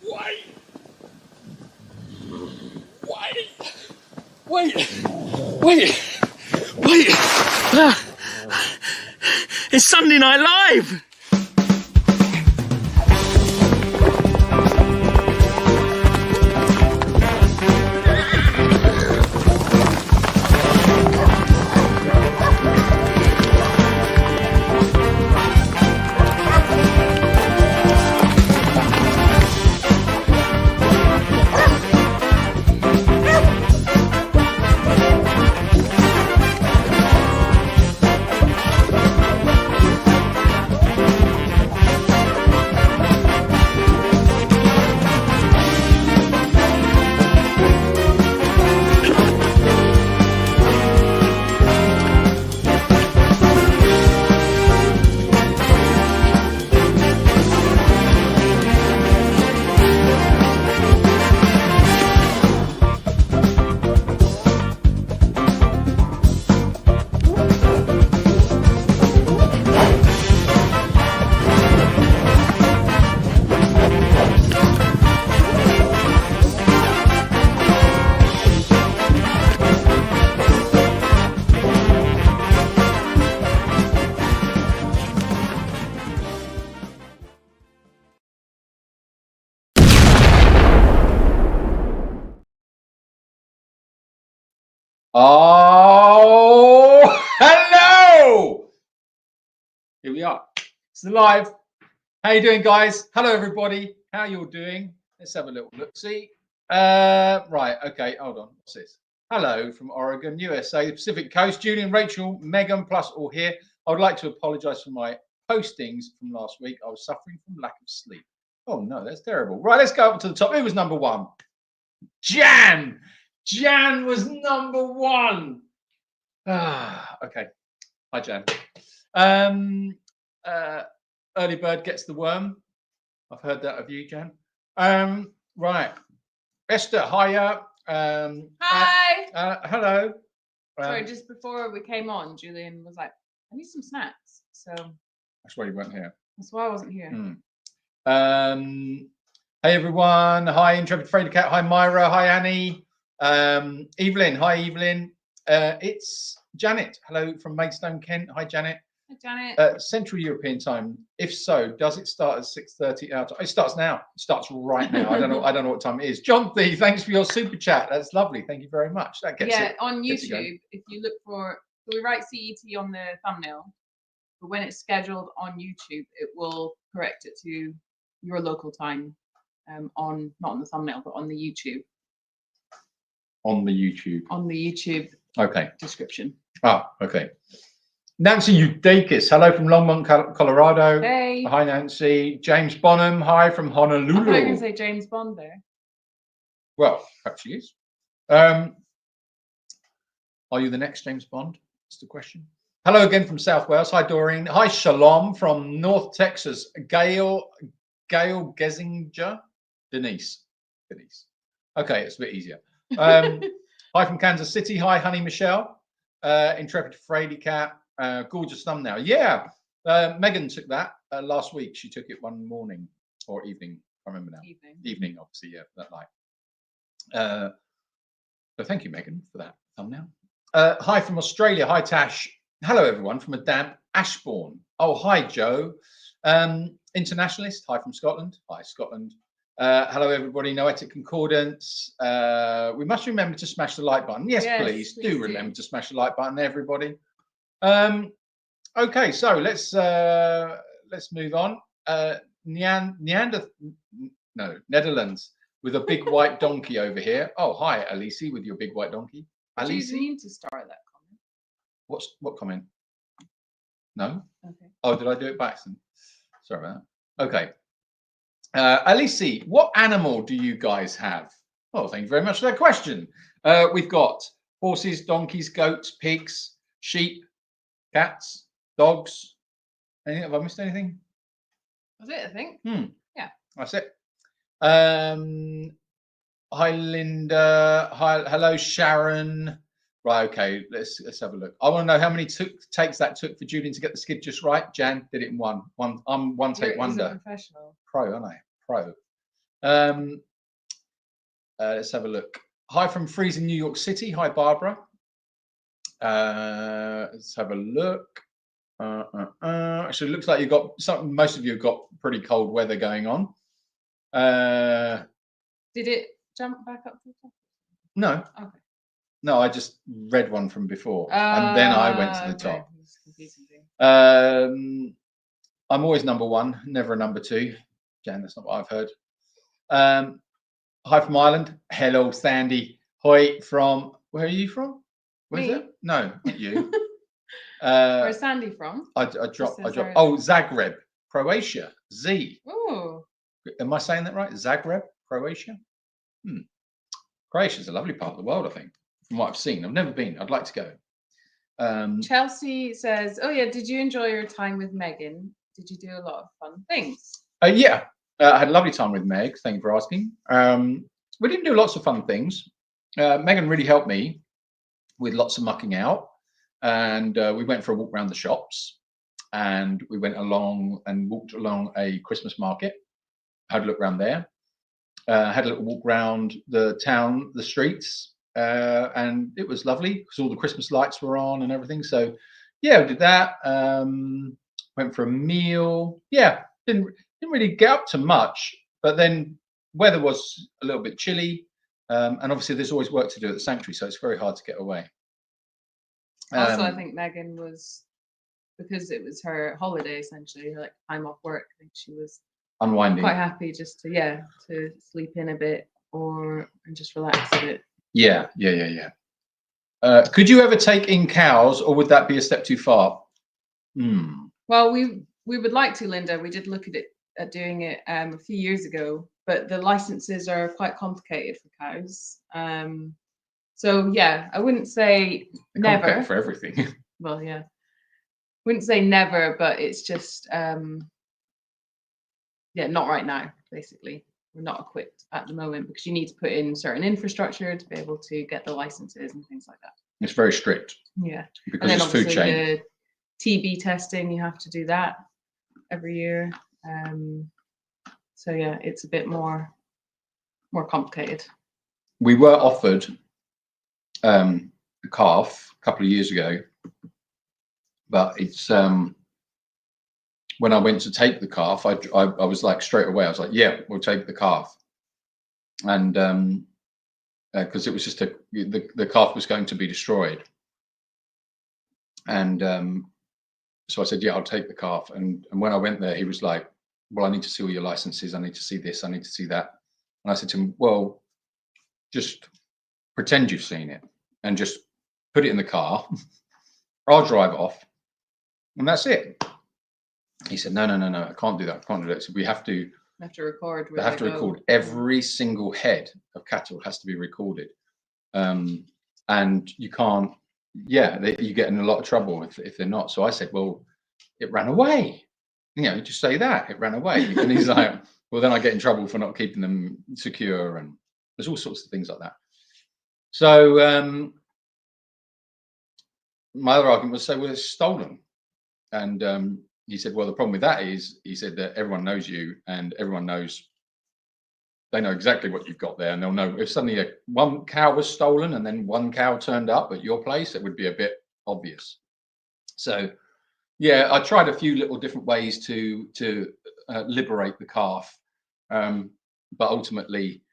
Wait. It's Sunday Night Live. Oh, hello! Here we are. It's live. How you doing, guys? Hello, everybody. How you all doing? Let's have a little look. See, right. Okay, hold on. What's this? Hello from Oregon, USA, the Pacific Coast. Julian, Rachel, Megan, plus all here. I would like to apologise for my postings from last week. I was suffering from lack of sleep. Oh no, that's terrible. Right, let's go up to the top. Who was number one? Jan. Jan was number one. Okay. Hi, Jan. Early bird gets the worm. I've heard that of you, Jan. Right. Esther, hiya. Hi. Hello. Sorry, just before we came on, Julian was like, I need some snacks. So that's why you weren't here. That's why I wasn't here. Hey, everyone. Hi, Intrepid Fraidy Cat. Hi, Myra. Hi, Annie. Evelyn. Hi, Evelyn. It's Janet. Hello from Maidstone, Kent. Hi, Janet. Hi, Janet. Central European time. If so, does it start at 6:30 out? It starts now. It starts right now. I don't know what time it is. John T, thanks for your super chat. That's lovely. Thank you very much. That gets it. On YouTube, if you look for, so we write CET on the thumbnail, but when it's scheduled on YouTube, it will correct it to your local time. On not on the thumbnail, but on the YouTube. On the YouTube. On the YouTube. Okay. Description. Ah, okay. Nancy Eudakis, hello from Longmont, Colorado. Hey. Hi, Nancy. James Bonham, hi from Honolulu. I thought you were going to say James Bond there. Well, perhaps he is. Are you the next James Bond? That's the question. Hello again from South Wales. Hi, Doreen. Hi, Shalom from North Texas. Gail Gesinger. Denise. Okay, it's a bit easier. Hi from Kansas City. Hi, Honey Michelle. Intrepid Fraidy Cat. Gorgeous thumbnail. Yeah. Megan took that last week. She took it one morning or evening. I remember now. Evening, obviously, yeah, that night. So thank you, Megan, for that thumbnail. Hi from Australia. Hi, Tash. Hello, everyone from a damp Ashbourne. Oh, hi, Joe. Internationalist. Hi from Scotland. Hi, Scotland. Hello, everybody. Noetic Concordance. We must remember to smash the like button. Yes, please do remember to smash the like button, everybody. Okay, so let's move on. Netherlands with a big white donkey over here. Oh, hi, Alice, with your big white donkey. Alice, you need to start that comment. What comment? No. Okay. Oh, did I do it by accident? Sorry about that. Okay. Alice, what animal do you guys have? Well, thank you very much for that question. We've got horses, donkeys, goats, pigs, sheep, cats, dogs. Anything? Have I missed anything? That's it, I think. Yeah. That's it. Hi, Linda. Hi, hello, Sharon. Right, okay, let's have a look. I want to know how many takes that took for Julian to get the skid just right. Jan did it in one take wonder. He's a professional. Pro, aren't I? Pro. Let's have a look. Hi from freezing New York City. Hi, Barbara. Let's have a look. Actually, it looks like you've got some. Most of you have got pretty cold weather going on. Did it jump back up to the top? No. Okay. No, I just read one from before, and then I went to the Okay. top. It's confusing me. I'm always number one, never a number two. Jan, that's not what I've heard. Hi from Ireland. Hello, Sandy. Hi from, where are you from? Where's Me? it? No, not you. Where's Sandy from? I dropped. This is Oh, Zagreb, Croatia. Z. Oh, Am I saying that right? Zagreb, Croatia. Croatia's a lovely part of the world, I think, from what I've seen. I've never been. I'd like to go. Chelsea says, "Oh yeah, did you enjoy your time with Megan? Did you do a lot of fun things?" Yeah, I had a lovely time with Meg. Thank you for asking. We didn't do lots of fun things. Megan really helped me with lots of mucking out, and we went for a walk around the shops, and we went along and walked along a Christmas market. Had a look around there. Had a little walk around the town, the streets, and it was lovely because all the Christmas lights were on and everything. So, yeah, we did that. Went for a meal. Yeah, didn't really get up to much, but then weather was a little bit chilly, and obviously there's always work to do at the sanctuary, so it's very hard to get away. Also, I think Megan was, because it was her holiday essentially, like time off work. I think she was unwinding. quite happy just to sleep in a bit and just relax a bit. Yeah. Could you ever take in cows, or would that be a step too far? Well, we would like to, Linda. We did look at doing it a few years ago, but the licenses are quite complicated for cows. So yeah, I wouldn't say never for everything. Well, yeah, wouldn't say never, but it's just not right now. Basically, we're not equipped at the moment because you need to put in certain infrastructure to be able to get the licenses and things like that. It's very strict. Yeah, because it's food chain. The TB testing, you have to do that every year. So yeah, it's a bit more complicated. We were offered a calf a couple of years ago, but it's when I went to take the calf, I was like straight away, I was like, yeah, we'll take the calf. And because it was just the calf was going to be destroyed. And so I said, yeah, I'll take the calf. And when I went there, he was like, well, I need to see all your licenses. I need to see this. I need to see that. And I said to him, well, just pretend you've seen it and just put it in the car. I'll drive off. And that's it. He said, no, I can't do that. I can't do that. So we have to record. They have to record every single head of cattle has to be recorded. And you can't, you get in a lot of trouble if they're not. So I said, well, it ran away. You know, just say that it ran away. And he's like, well, then I get in trouble for not keeping them secure. And there's all sorts of things like that. So my other argument was, say, well, it's stolen. And he said, well, the problem with that is, he said that everyone knows you and everyone knows, they know exactly what you've got there. And they'll know if suddenly one cow was stolen and then one cow turned up at your place, it would be a bit obvious. So, yeah, I tried a few little different ways to liberate the calf. But ultimately,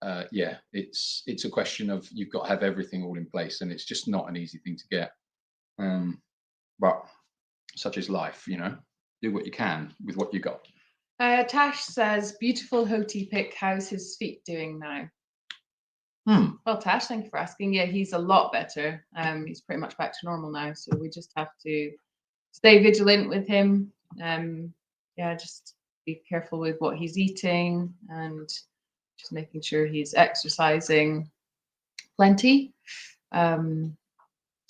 it's a question of you've got to have everything all in place, and it's just not an easy thing to get. But such is life, you know. Do what you can with what you got. Tash says, beautiful Hoti pick. How's his feet doing now? Well, Tash, thank you for asking. Yeah, he's a lot better. He's pretty much back to normal now. So we just have to stay vigilant with him. Just be careful with what he's eating and just making sure he's exercising plenty. So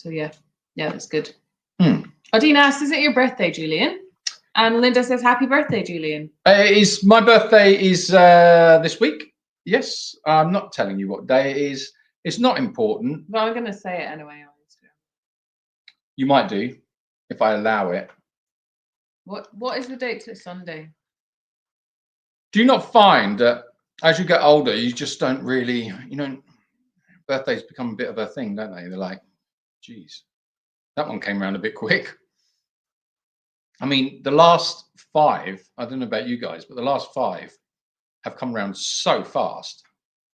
yeah, that's good. Odine asks, is it your birthday, Julian? And Linda says, happy birthday, Julian. My birthday is this week. Yes, I'm not telling you what day it is. It's not important. Well, I'm going to say it anyway. You might do, if I allow it. What is the date to Sunday? Do you not find that as you get older, you just don't really, birthdays become a bit of a thing, don't they? They're like, geez, that one came around a bit quick. I mean, the last 5, I don't know about you guys, but the last 5 have come around so fast,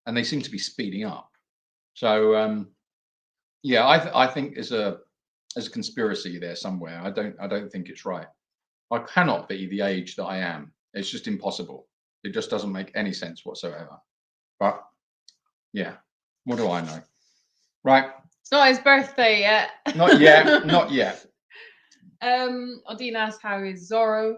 and they seem to be speeding up. So yeah, I think there's a conspiracy there somewhere. I don't think it's right. I cannot be the age that I am. It's just impossible. It just doesn't make any sense whatsoever. But yeah, what do I know? Right. It's not his birthday yet. Not yet. Not yet. Odine asked, how is Zorro?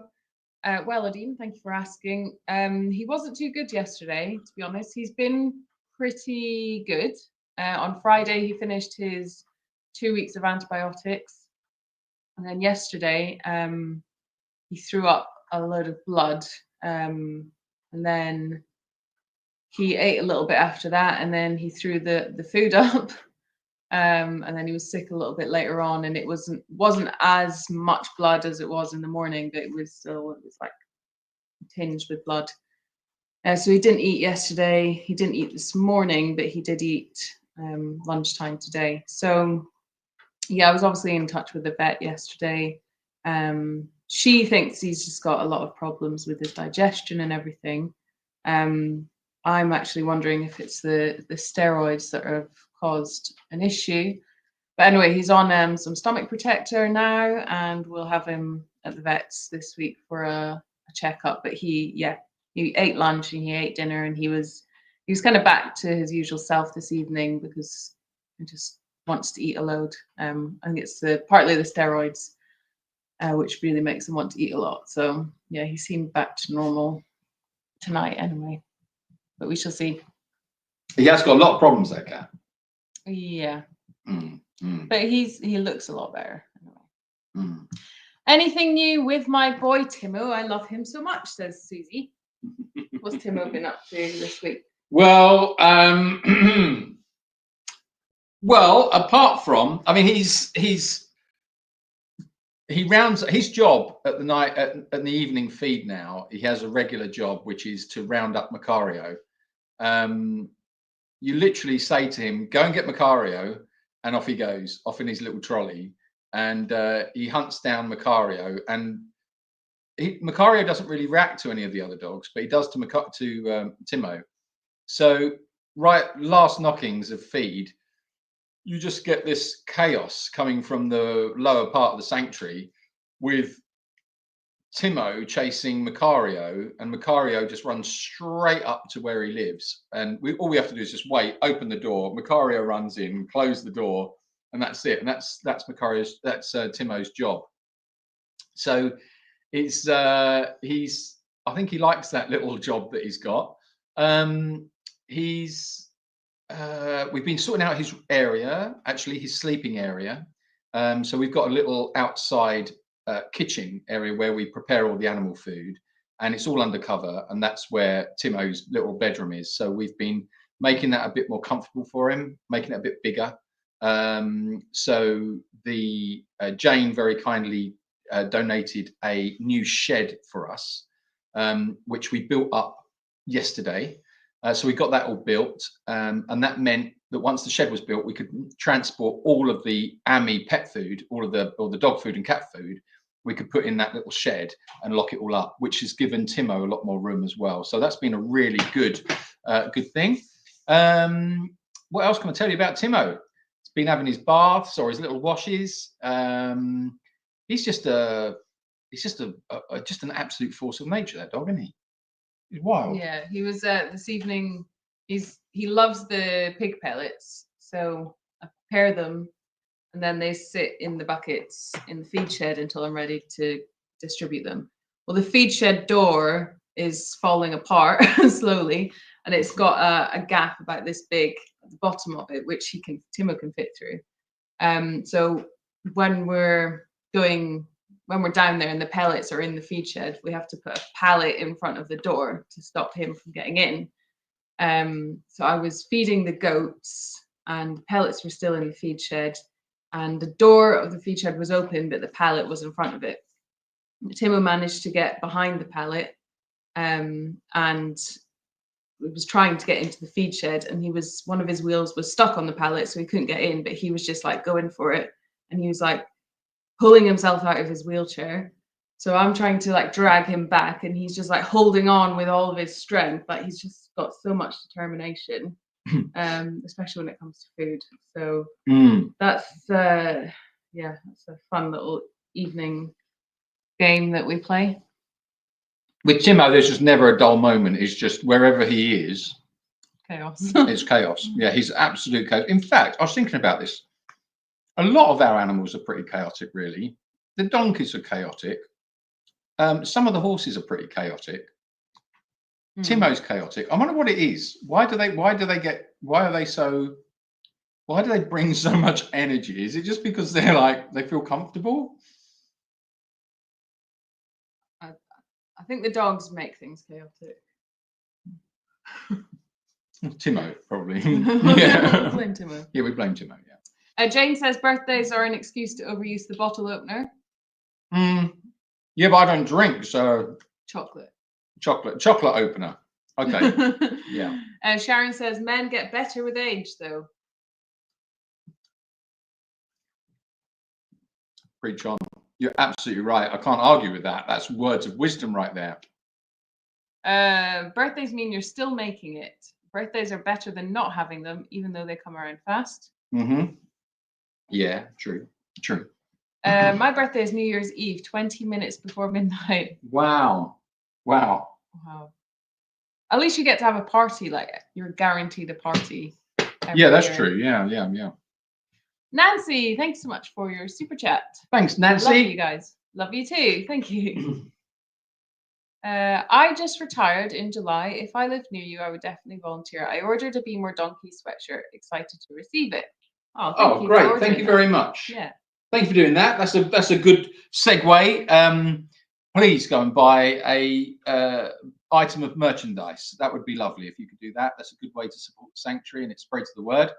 Well, Odine, thank you for asking. He wasn't too good yesterday, to be honest. He's been pretty good. On Friday, he finished his 2 weeks of antibiotics. And then yesterday, he threw up a load of blood. And then he ate a little bit after that, and then he threw the food up. And then he was sick a little bit later on, and it wasn't as much blood as it was in the morning, but it was like tinged with blood. So he didn't eat yesterday. He didn't eat this morning, but he did eat lunchtime today. So yeah, I was obviously in touch with the vet yesterday. She thinks he's just got a lot of problems with his digestion and everything. I'm actually wondering if it's the steroids that have caused an issue. But anyway, he's on some stomach protector now, and we'll have him at the vet's this week for a checkup. But he ate lunch and he ate dinner, and he was kind of back to his usual self this evening because he just wants to eat a load. I think it's partly the steroids, which really makes him want to eat a lot. So yeah, he seemed back to normal tonight anyway, but we shall see. He has got a lot of problems, that cat. Yeah. But he looks a lot better anyway. Mm. Anything new with my boy Timo? I love him so much, says Susie. What's Timo been up to this week? Well, well, apart from, I mean, he rounds his job at the night at the evening feed now. He has a regular job, which is to round up Macario. You literally say to him, go and get Macario, and off he goes, off in his little trolley, and he hunts down Macario. And Macario doesn't really react to any of the other dogs, but he does to Timo. So right, last knockings of feed, you just get this chaos coming from the lower part of the sanctuary with Timo chasing Macario, and Macario just runs straight up to where he lives. And all we have to do is just wait, open the door, Macario runs in, close the door, and that's it. And that's Timo's job. So it's I think he likes that little job that he's got. We've been sorting out his area, actually his sleeping area. So we've got a little outside kitchen area where we prepare all the animal food, and it's all undercover, and that's where Timo's little bedroom is. So we've been making that a bit more comfortable for him, making it a bit bigger. So the Jane very kindly donated a new shed for us, which we built up yesterday. So we got that all built, and that meant that once the shed was built, we could transport all of the AMI pet food, all the dog food and cat food. We could put in that little shed and lock it all up, which has given Timo a lot more room as well. So that's been a really good thing. What else can I tell you about Timo? He's been having his baths or his little washes. He's just an absolute force of nature, that dog, isn't he? He's wild. Yeah, he was this evening. He loves the pig pellets, so I prepare them, and then they sit in the buckets in the feed shed until I'm ready to distribute them. Well, the feed shed door is falling apart slowly, and it's got a gap about this big at the bottom of it, which Timo can fit through. So when we're down there and the pellets are in the feed shed, we have to put a pallet in front of the door to stop him from getting in. So I was feeding the goats, and the pellets were still in the feed shed, and the door of the feed shed was open, but the pallet was in front of it. Timo managed to get behind the pallet and was trying to get into the feed shed, and one of his wheels was stuck on the pallet, so he couldn't get in, but he was just like going for it, and he was like pulling himself out of his wheelchair. So I'm trying to like drag him back, and he's just like holding on with all of his strength. Like he's just got so much determination, especially when it comes to food. So that's a fun little evening game that we play. With Timo, there's just never a dull moment. It's just wherever he is, Chaos. It's chaos. Yeah, he's absolute chaos. In fact, I was thinking about this. A lot of our animals are pretty chaotic, really. The donkeys are chaotic. Some of the horses are pretty chaotic. Timo's chaotic. I wonder what it is. Why do they bring so much energy? Is it just because they feel comfortable? I think the dogs make things chaotic. Timo, probably. Yeah. We blame Timo. Yeah, we blame Timo, yeah. Jane says birthdays are an excuse to overuse the bottle opener. Yeah, but I don't drink, so... Chocolate opener. Okay, yeah. Sharon says men get better with age, though. Preach on. You're absolutely right. I can't argue with that. That's words of wisdom right there. Birthdays mean you're still making it. Birthdays are better than not having them, even though they come around fast. Yeah, true. My birthday is New Year's Eve, 20 minutes before midnight. Wow. At least you get to have a party. Like you're guaranteed a party. Yeah, that's true. Yeah. Nancy, thanks so much for your super chat. Thanks, Nancy. Love you guys. Love you too. Thank you. I just retired in July. If I lived near you, I would definitely volunteer. I ordered a Be More Donkey sweatshirt. Excited to receive it. Oh, great. Thank you very much. Yeah. Thank you for doing that. That's a good segue. Please go and buy a item of merchandise. That would be lovely if you could do that. That's a good way to support the sanctuary and it spreads the word.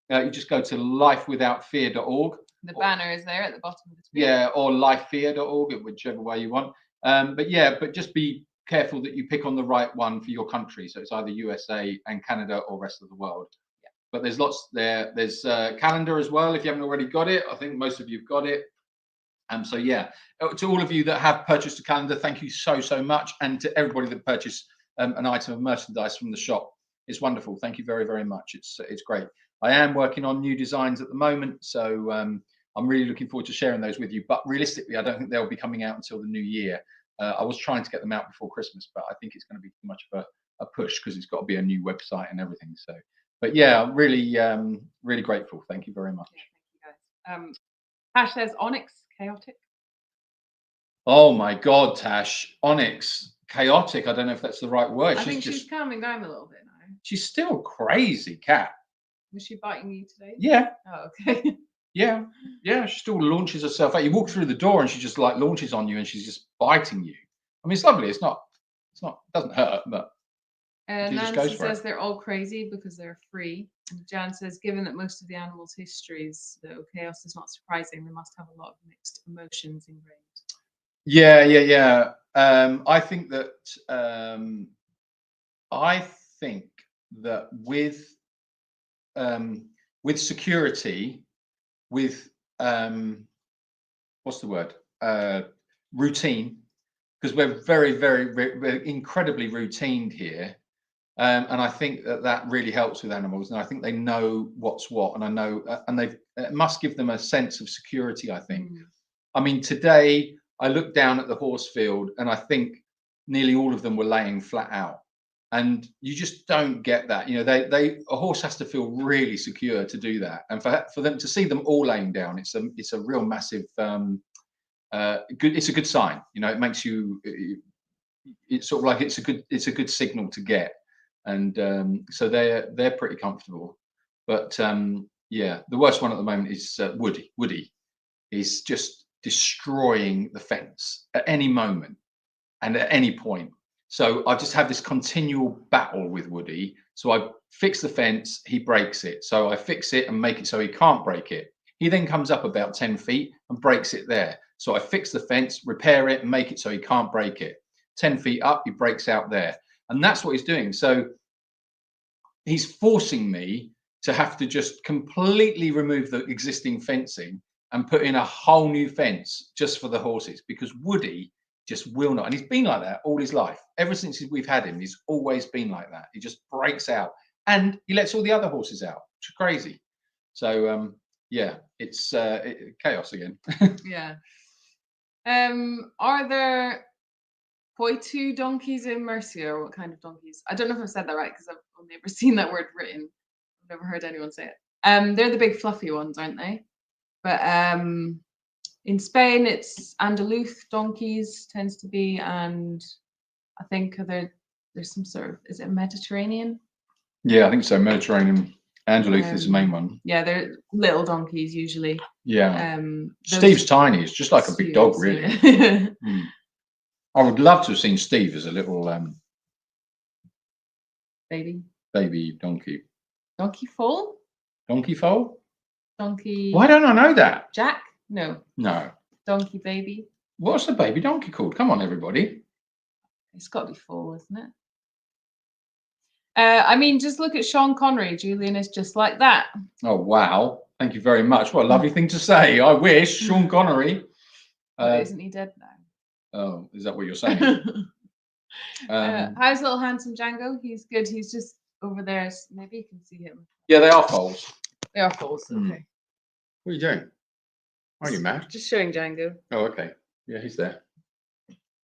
You just go to lifewithoutfear.org. The banner is there at the bottom of the screen. Yeah, or lifefear.org, whichever way you want. But just be careful that you pick on the right one for your country. So it's either USA and Canada or rest of the world. Yeah. But there's lots there. There's calendar as well. If you haven't already got it, I think most of you've got it. So yeah, to all of you that have purchased a calendar, thank you so much. And to everybody that purchased an item of merchandise from the shop, it's wonderful. Thank you very much. It's great. I am working on new designs at the moment, so I'm really looking forward to sharing those with you. But realistically, I don't think they'll be coming out until the new year. I was trying to get them out before Christmas, but I think it's going to be too much of a push because it's got to be a new website and everything. So, but yeah, I'm really grateful. Thank you very much. Yeah, thank you guys. Tash says Onyx chaotic. Oh my God, Tash, Onyx chaotic. I don't know if that's the right word. I think she's calming down a little bit now. She's still a crazy cat. Was she biting you today? Yeah. Oh, okay. Yeah. She still launches herself out. You walk through the door and she just like launches on you and she's just biting you. I mean, it's lovely. It doesn't hurt, but Nancy says they're all crazy because they're free. And Jan says, given that most of the animals' histories, though chaos is not surprising, they must have a lot of mixed emotions ingrained. Yeah. I think that with security, with what's the word? Routine, because we're we're incredibly routined here, and I think that really helps with animals, and I think they know what's what, and I know, and it must give them a sense of security. I think. I mean, today I looked down at the horse field, and I think nearly all of them were laying flat out. And you just don't get that. You know, a horse has to feel really secure to do that. And for them to see them all laying down, it's a real massive it's a good sign. You know, it makes you, it's sort of like it's a good signal to get. And so they're pretty comfortable. But yeah, the worst one at the moment is Woody. Woody is just destroying the fence at any moment and at any point. So I just have this continual battle with Woody. So I fix the fence, he breaks it. So I fix it and make it so he can't break it. He then comes up about 10 feet and breaks it there. So I fix the fence, repair it and make it so he can't break it. 10 feet up, he breaks out there. And that's what he's doing. So he's forcing me to have to just completely remove the existing fencing and put in a whole new fence just for the horses, because Woody just will not. And he's been like that all his life. Ever since we've had him, he's always been like that. He just breaks out, and he lets all the other horses out, which is crazy. So yeah, it's chaos again. Yeah. Are there Poitou donkeys in Mercia, or what kind of donkeys? I don't know if I've said that right, because I've only ever seen that word written. I've never heard anyone say it. They're the big fluffy ones, aren't they? But in Spain, it's Andaluz donkeys tends to be, and I think there's some sort of, is it Mediterranean? Yeah, I think so. Mediterranean. Andaluz is the main one. Yeah, they're little donkeys usually. Yeah. Steve's tiny. It's just like a big dog, really. Yeah. I would love to have seen Steve as a little baby donkey. Donkey foal? Donkey foal? Donkey. Why don't I know that? Jack? No. No. Donkey baby. What's the baby donkey called? Come on, everybody. It's got to be foal, isn't it? I mean, just look at Sean Connery. Julian is just like that. Oh, wow. Thank you very much. What a lovely thing to say. I wish. Sean Connery. Isn't he dead now? Oh, is that what you're saying? How's little handsome Django? He's good. He's just over there. Maybe you can see him. Yeah, they are foals. They are foals. Okay. What are you doing? Are you mad? Just showing Django. Oh, okay. Yeah, he's there.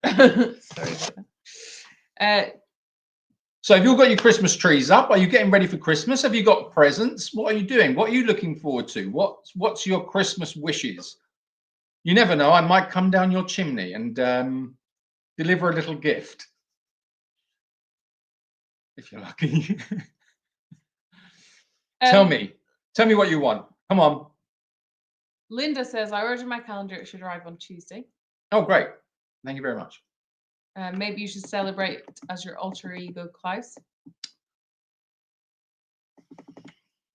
Sorry about that. So have you all got your Christmas trees up? Are you getting ready for Christmas? Have you got presents? What are you doing? What are you looking forward to? What's your Christmas wishes? You never know. I might come down your chimney and deliver a little gift. If you're lucky. Tell me what you want. Come on. Linda says, I ordered my calendar. It should arrive on Tuesday. Oh, great. Thank you very much. Maybe you should celebrate as your alter ego, Klaus.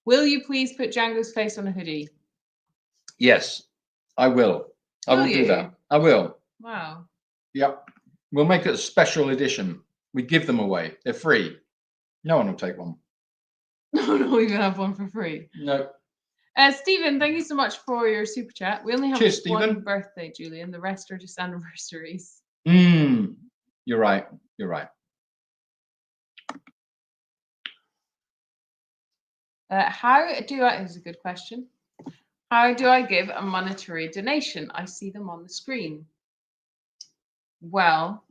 Will you please put Django's face on a hoodie? Yes, I will. I will do that. I will. Wow. Yep. We'll make it a special edition. We give them away. They're free. No one will take one. No, no, we can have one for free. No. Stephen, thank you so much for your super chat. We only have Cheers, one Stephen. birthday, Julian. The rest are just anniversaries. You're right. You're right. Here's a good question. How do I give a monetary donation? I see them on the screen. Well,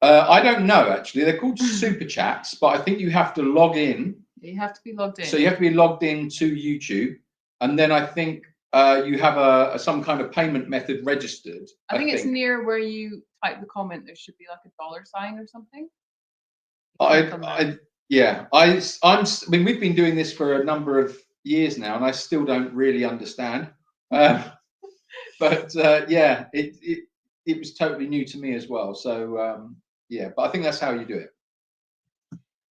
I don't know, actually. They're called super chats, but I think you have to log in. You have to be logged in. So you have to be logged in to YouTube, and then I think you have some kind of payment method registered. I think it's near where you type the comment. There should be like a $sign or something. I mean, we've been doing this for a number of years now, and I still don't really understand. But yeah, it was totally new to me as well. So yeah, but I think that's how you do it.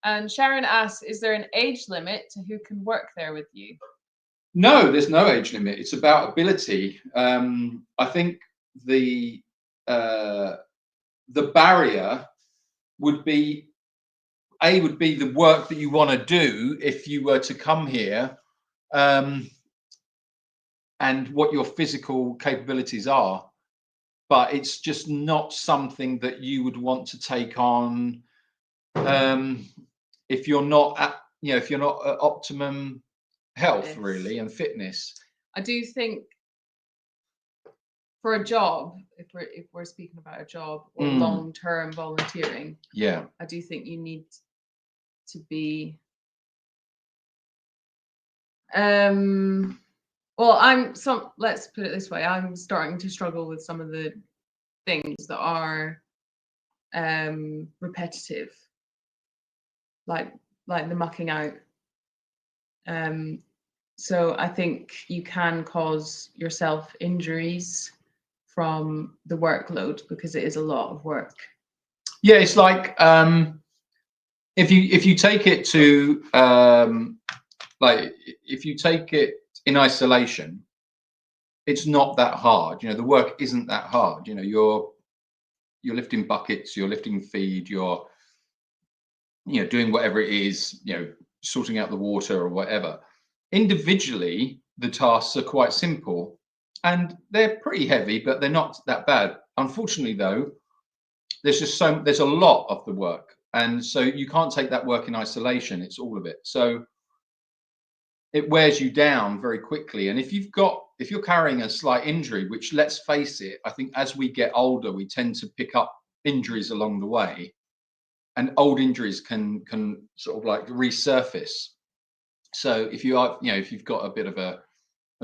And Sharon asks, is there an age limit to who can work there with you? No, there's no age limit. It's about ability. I think the barrier would be the work that you want to do if you were to come here, and what your physical capabilities are. But it's just not something that you would want to take on if you're not at optimum health, really, and fitness. I do think for a job, if we're speaking about a job or long-term volunteering, yeah, I do think you need to be well, let's put it this way, I'm starting to struggle with some of the things that are repetitive, like the mucking out. So I think you can cause yourself injuries from the workload, because it is a lot of work. Yeah, it's like if you take it to if you take it in isolation, it's not that hard. The work isn't that hard. You're lifting buckets, you're lifting feed, you're doing whatever it is, sorting out the water or whatever. Individually, the tasks are quite simple and they're pretty heavy, but they're not that bad. Unfortunately, though, there's a lot of the work, and so you can't take that work in isolation. It's all of it. So it wears you down very quickly. And if you're carrying a slight injury, which, let's face it, I think as we get older, we tend to pick up injuries along the way, and old injuries can sort of like resurface. So if if you've got a bit of a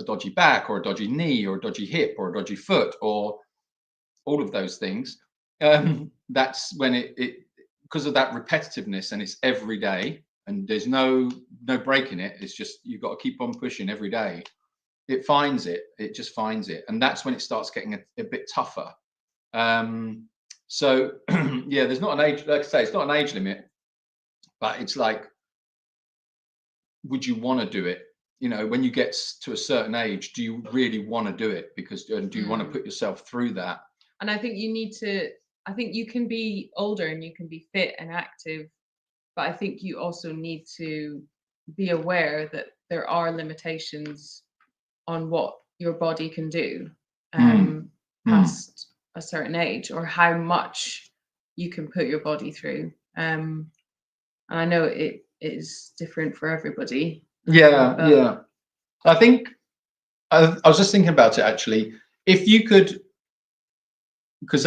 dodgy back or a dodgy knee or a dodgy hip or a dodgy foot or all of those things, that's when it because of that repetitiveness, and it's every day, and there's no break in it. It's just you've got to keep on pushing every day. It just finds it, and that's when it starts getting a bit tougher. So yeah, there's not an age, like I say, it's not an age limit, but it's like, would you want to do it? When you get to a certain age, do you really want to do it? Do you want to put yourself through that? And I think I think you can be older and you can be fit and active, but I think you also need to be aware that there are limitations on what your body can do past a certain age, or how much you can put your body through. And I know it is different for everybody. Yeah. I think I was just thinking about it actually. If you could, because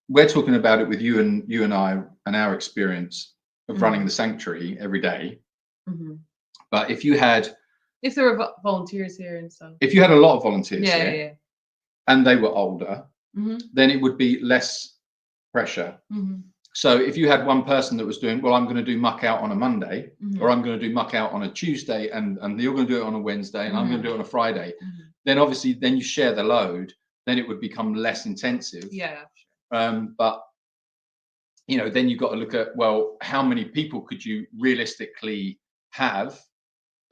we're talking about it with you and I and our experience of running the sanctuary every day. But if there were volunteers here and stuff, if you had a lot of volunteers here, yeah, and they were older, then it would be less pressure. So if you had one person that was doing, well, I'm going to do muck out on a Monday, or I'm going to do muck out on a Tuesday, and you're going to do it on a Wednesday, and I'm going to do it on a Friday, then obviously then you share the load, then it would become less intensive. Yeah. But then you've got to look at, well, how many people could you realistically have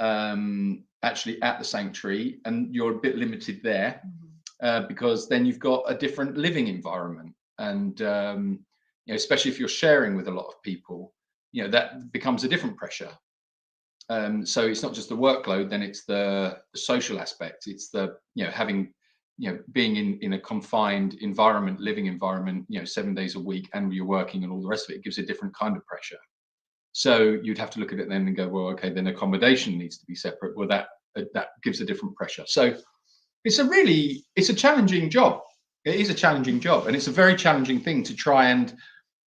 actually at the sanctuary, and you're a bit limited there because then you've got a different living environment, and especially if you're sharing with a lot of people, that becomes a different pressure. So it's not just the workload, then it's the social aspect. It's the having being in a confined environment, living environment, 7 days a week, and you're working and all the rest of it, gives a different kind of pressure. So you'd have to look at it then and go, well, okay, then accommodation needs to be separate. Well, that gives a different pressure. So it's a challenging job. It is a challenging job, and it's a very challenging thing to try and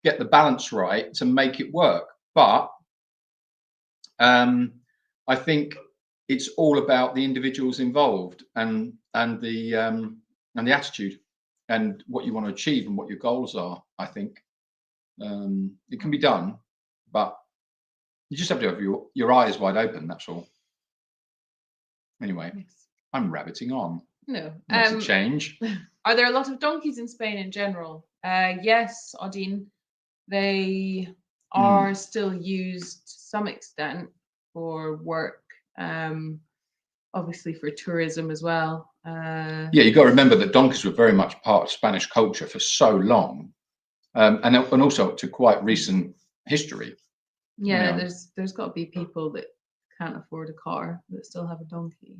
get the balance right to make it work. But I think it's all about the individuals involved and the attitude and what you want to achieve and what your goals are. I think it can be done, but you just have to have your eyes wide open. That's all. Anyway, yes. I'm rabbiting on. No, that's a change. Are there a lot of donkeys in Spain in general? Yes, Odin. They are still used to some extent for work, obviously for tourism as well. Yeah, you've got to remember that donkeys were very much part of Spanish culture for so long, and also to quite recent history. Yeah, there's got to be people that can't afford a car that still have a donkey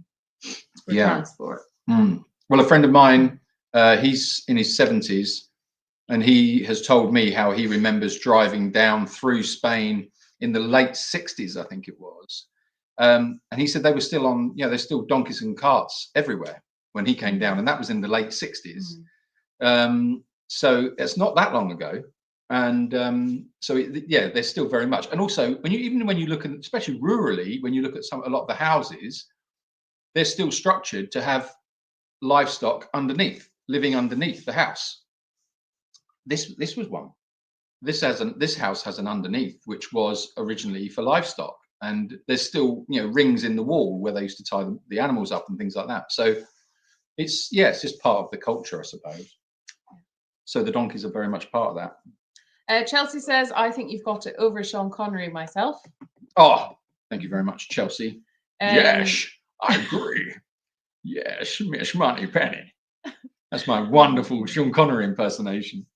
for transport. Well, a friend of mine, he's in his 70s, and he has told me how he remembers driving down through Spain in the late 60s, I think it was. And he said they were still on, there's still donkeys and carts everywhere when he came down, and that was in the late 60s. So it's not that long ago. And there's still very much. And also, when you look at, especially rurally, when you look at a lot of the houses, they're still structured to have livestock living underneath the house. This was one. This house has an underneath, which was originally for livestock, and there's still rings in the wall where they used to tie the animals up and things like that. So it's just part of the culture, I suppose. So the donkeys are very much part of that. Chelsea says, I think you've got it over Sean Connery myself. Oh, thank you very much, Chelsea. Yes, I agree. Yes, Miss Moneypenny. That's my wonderful Sean Connery impersonation.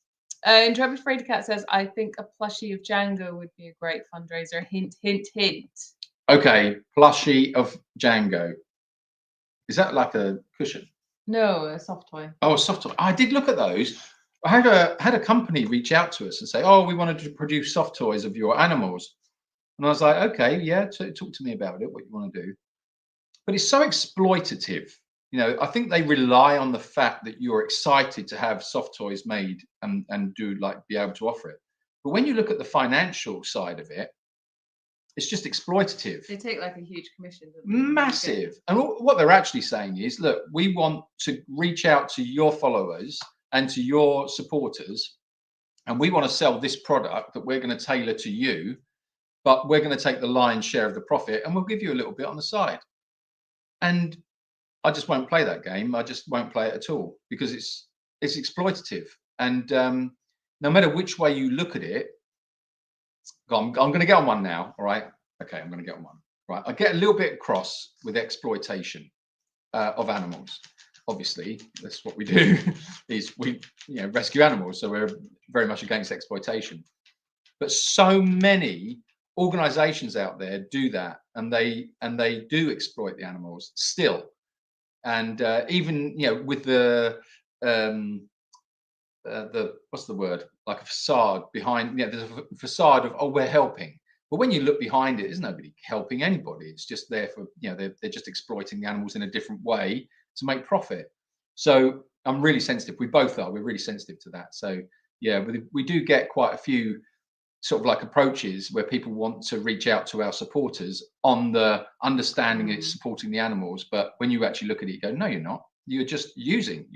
Intrepid Fraidy Cat says, I think a plushie of Django would be a great fundraiser. Hint, hint, hint. Okay, plushie of Django. Is that like a cushion? No, a soft toy. Oh, a soft toy. I did look at those. I had a company reach out to us and say, "Oh, we wanted to produce soft toys of your animals," and I was like, "Okay, yeah, talk to me about it. What you want to do?" But it's so exploitative. I think they rely on the fact that you're excited to have soft toys made and be able to offer it. But when you look at the financial side of it, it's just exploitative. They take like a huge commission. Massive. And what they're actually saying is, look, we want to reach out to your followers and to your supporters, and we want to sell this product that we're going to tailor to you, but we're going to take the lion's share of the profit and we'll give you a little bit on the side. And I just won't play that game. I just won't play it at all because it's exploitative. And no matter which way you look at it, I'm going to get on one now. All right. Okay, I'm going to get on one. Right. I get a little bit cross with exploitation of animals. Obviously, that's what we do. Is we rescue animals. So we're very much against exploitation. But so many organizations out there do that, and they do exploit the animals still. And even with the what's the word, like a facade behind, there's a facade of, oh, we're helping, but when you look behind it, there's nobody helping anybody. It's just there for they're just exploiting the animals in a different way to make profit. So I'm really sensitive. We both are. We're really sensitive to that. So yeah, we do get quite a few sort of like approaches where people want to reach out to our supporters on the understanding it's supporting the animals, but when you actually look at it, you go, no, you're not. You're using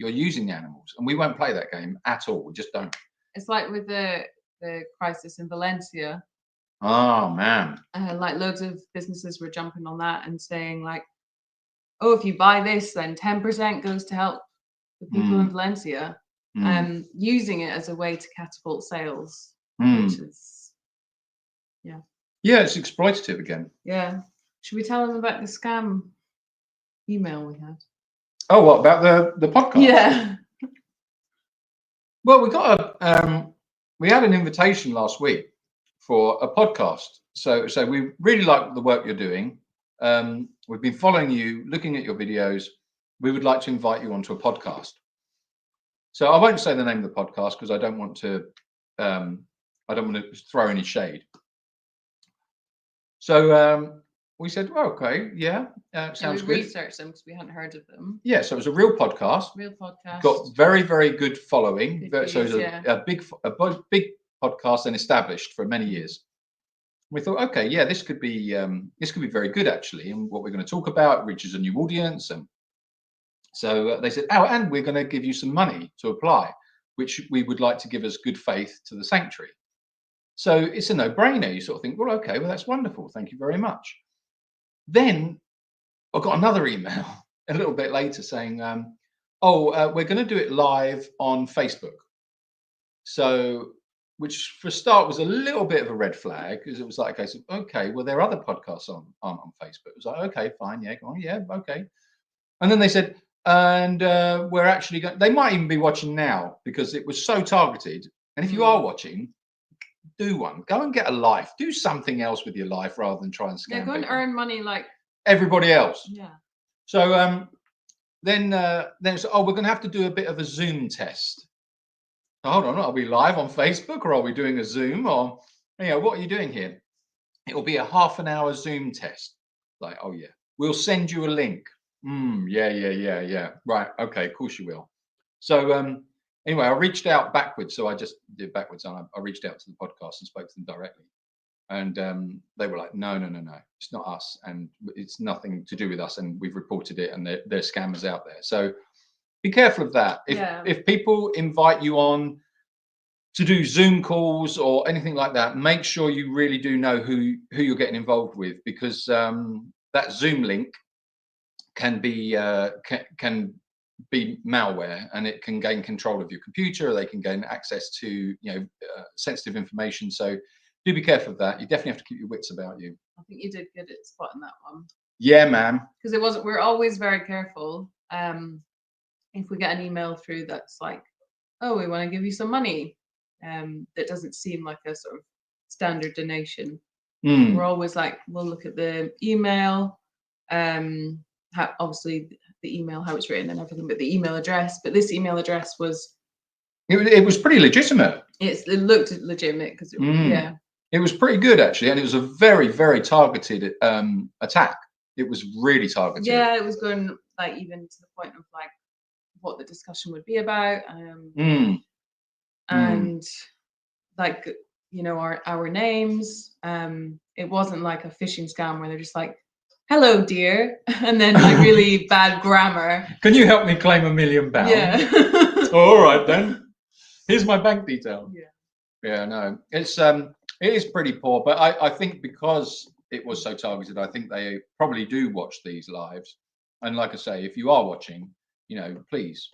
the animals, and we won't play that game at all. We just don't. It's like with the crisis in Valencia. Oh man! Like loads of businesses were jumping on that and saying like, "Oh, if you buy this, then 10% goes to help the people in Valencia," using it as a way to catapult sales, which is yeah, it's exploitative again. Yeah. Should we tell them about the scam email we had? Oh, what about the podcast? Yeah. Well, we had an invitation last week for a podcast. So we really like the work you're doing. We've been following you, looking at your videos. We would like to invite you onto a podcast. So I won't say the name of the podcast because I don't want to throw any shade. So we said, well, okay, yeah, sounds good. We researched them because we hadn't heard of them. Yeah, so it was a real podcast. Got very, very good following. So it was a big podcast and established for many years. We thought, okay, yeah, this could be very good actually, and what we're going to talk about reaches a new audience. And so they said, oh, and we're going to give you some money to apply, which we would like to give as good faith to the sanctuary. So it's a no-brainer. You sort of think, well, okay, well, that's wonderful. Thank you very much. Then I got another email a little bit later saying, we're going to do it live on Facebook. So, which for a start was a little bit of a red flag because it was like, okay, well, there are other podcasts on Facebook. It was like, okay, fine, yeah, go on, yeah, okay. And then they said, and we're actually going, they might even be watching now because it was so targeted. And if you are watching, do one. Go and get a life. Do something else with your life rather than try and scam. Yeah, go and earn money like everybody else. Yeah. So then it's, we're going to have to do a bit of a Zoom test. Hold on, are we live on Facebook or are we doing a Zoom or what are you doing here? It will be a half an hour Zoom test. Like, oh yeah, we'll send you a link. Yeah. Right, okay, of course you will. So anyway, I reached out backwards. So I just did backwards and I reached out to the podcast and spoke to them directly. And they were like, no, it's not us. And it's nothing to do with us. And we've reported it and there's scammers out there. So be careful of that. If people invite you on to do Zoom calls or anything like that, make sure you really do know who you're getting involved with, because that Zoom link can be malware, and it can gain control of your computer, or they can gain access to sensitive information. So do be careful of that. You definitely have to keep your wits about you. I think you did good at spotting that one. Yeah, ma'am. Because we're always very careful. If we get an email through that's like, oh, we want to give you some money, that doesn't seem like a sort of standard donation. Mm. We're always like, we'll look at the email, obviously the email, how it's written and everything, but the email address. But this email address was, It was pretty legitimate. it looked legitimate because yeah, it was pretty good actually, and it was a very, very targeted attack. It was really targeted. Yeah, it was going like even to the point of like what the discussion would be about, and like, you know, our names. It wasn't like a phishing scam where they're just like, "Hello, dear," and then like really bad grammar. Can you help me claim £1 million? Yeah. All right then. Here's my bank detail. Yeah. Yeah, no, it is pretty poor, but I think because it was so targeted, I think they probably do watch these lives. And like I say, if you are watching, you know, please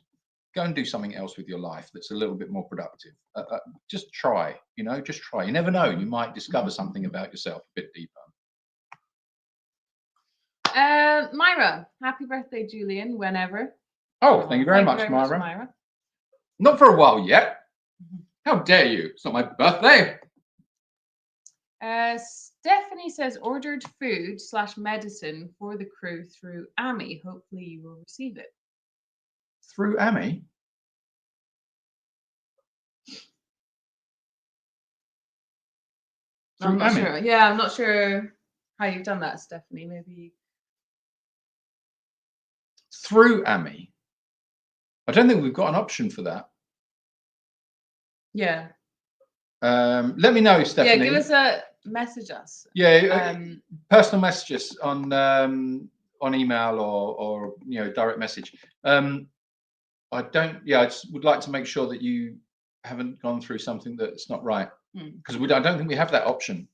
go and do something else with your life that's a little bit more productive. Just try, you know, just try. You never know, you might discover something about yourself a bit deeper. Myra, happy birthday, Julian, whenever. Oh, thank you very much, Myra. Myra. Not for a while yet. How dare you? It's not my birthday. Stephanie says ordered food/medicine for the crew through AMI. Hopefully you will receive it. Through AMI? I'm not sure. Yeah, I'm not sure how you've done that, Stephanie. Maybe through AMI. I don't think we've got an option for that. Yeah. Let me know, Stephanie. Yeah, give us a message us. Yeah, personal messages on email or you know, direct message. I just would like to make sure that you haven't gone through something that's not right, because I don't think we have that option.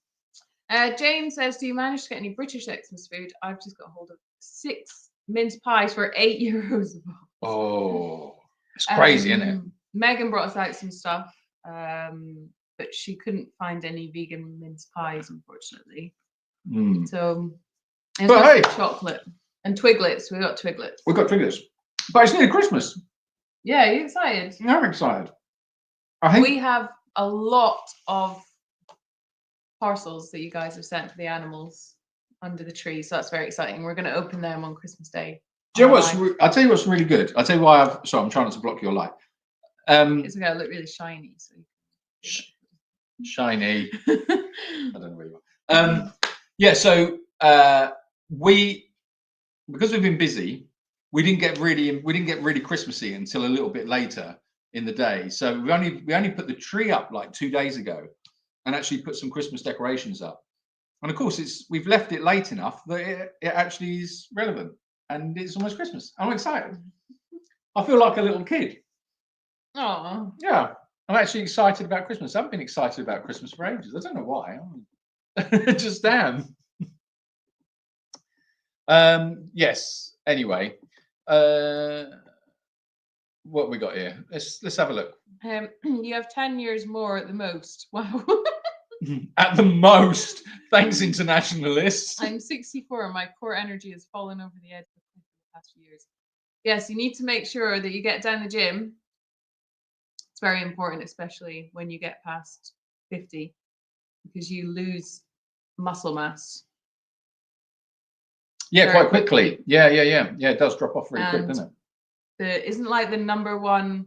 Jane says, do you manage to get any British Xmas food? I've just got hold of 6 mince pies for €8. Oh, it's crazy, isn't it? Megan brought us out some stuff, but she couldn't find any vegan mince pies, unfortunately. So it's hey, chocolate and Twiglets. We got Twiglets. We got Twiglets, but it's nearly Christmas. Yeah, you excited? I'm excited. I think we have a lot of parcels that you guys have sent for the animals under the tree, so that's very exciting. We're going to open them on Christmas Day. Do you know what's? I'll tell you what's really good. I'll tell you why Sorry, I'm trying not to block your light. It's going to look really shiny. So shiny. I don't know where you are. Yeah. So because we've been busy, we didn't get really Christmassy until a little bit later in the day. So we only put the tree up like 2 days ago, and actually put some Christmas decorations up. And of course, we've left it late enough that it actually is relevant, and it's almost Christmas. I'm excited. I feel like a little kid. Oh. Yeah, I'm actually excited about Christmas. I haven't been excited about Christmas for ages. I don't know why. I just am. Yes. Anyway, what we got here? Let's have a look. You have 10 years more at the most. Wow. At the most. Thanks, internationalists. I'm 64 and my core energy has fallen over the edge for the past few years. Yes, you need to make sure that you get down the gym. It's very important, especially when you get past 50, because you lose muscle mass. Yeah, quite quickly. Yeah. It does drop off really quick, doesn't it? Isn't like the number one,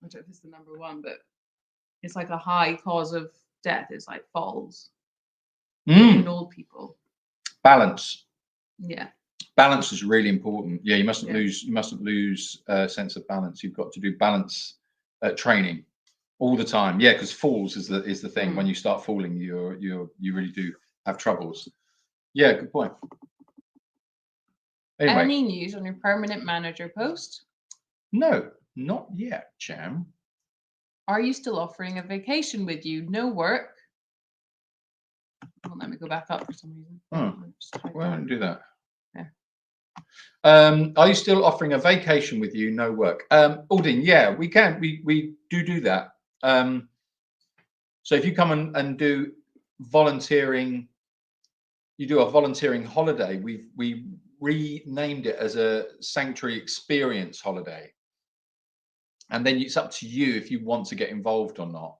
I don't know if it's the number one, but it's like a high cause of death. It's like falls in old people. Balance. Yeah. Balance is really important. Yeah, you mustn't lose sense of balance. You've got to do balance training all the time. Yeah, because falls is the thing. When you start falling, you really do have troubles. Yeah, good point. Anyway. Any news on your permanent manager post? No, not yet, Jam. Are you still offering a vacation with you? No work. Won't let me go back up for some reason. Why don't you do that? Yeah. Are you still offering a vacation with you? No work. Aldin, yeah, we can. We do that. So if you come and do volunteering, you do a volunteering holiday. We renamed it as a sanctuary experience holiday. and then it's up to you if you want to get involved or not.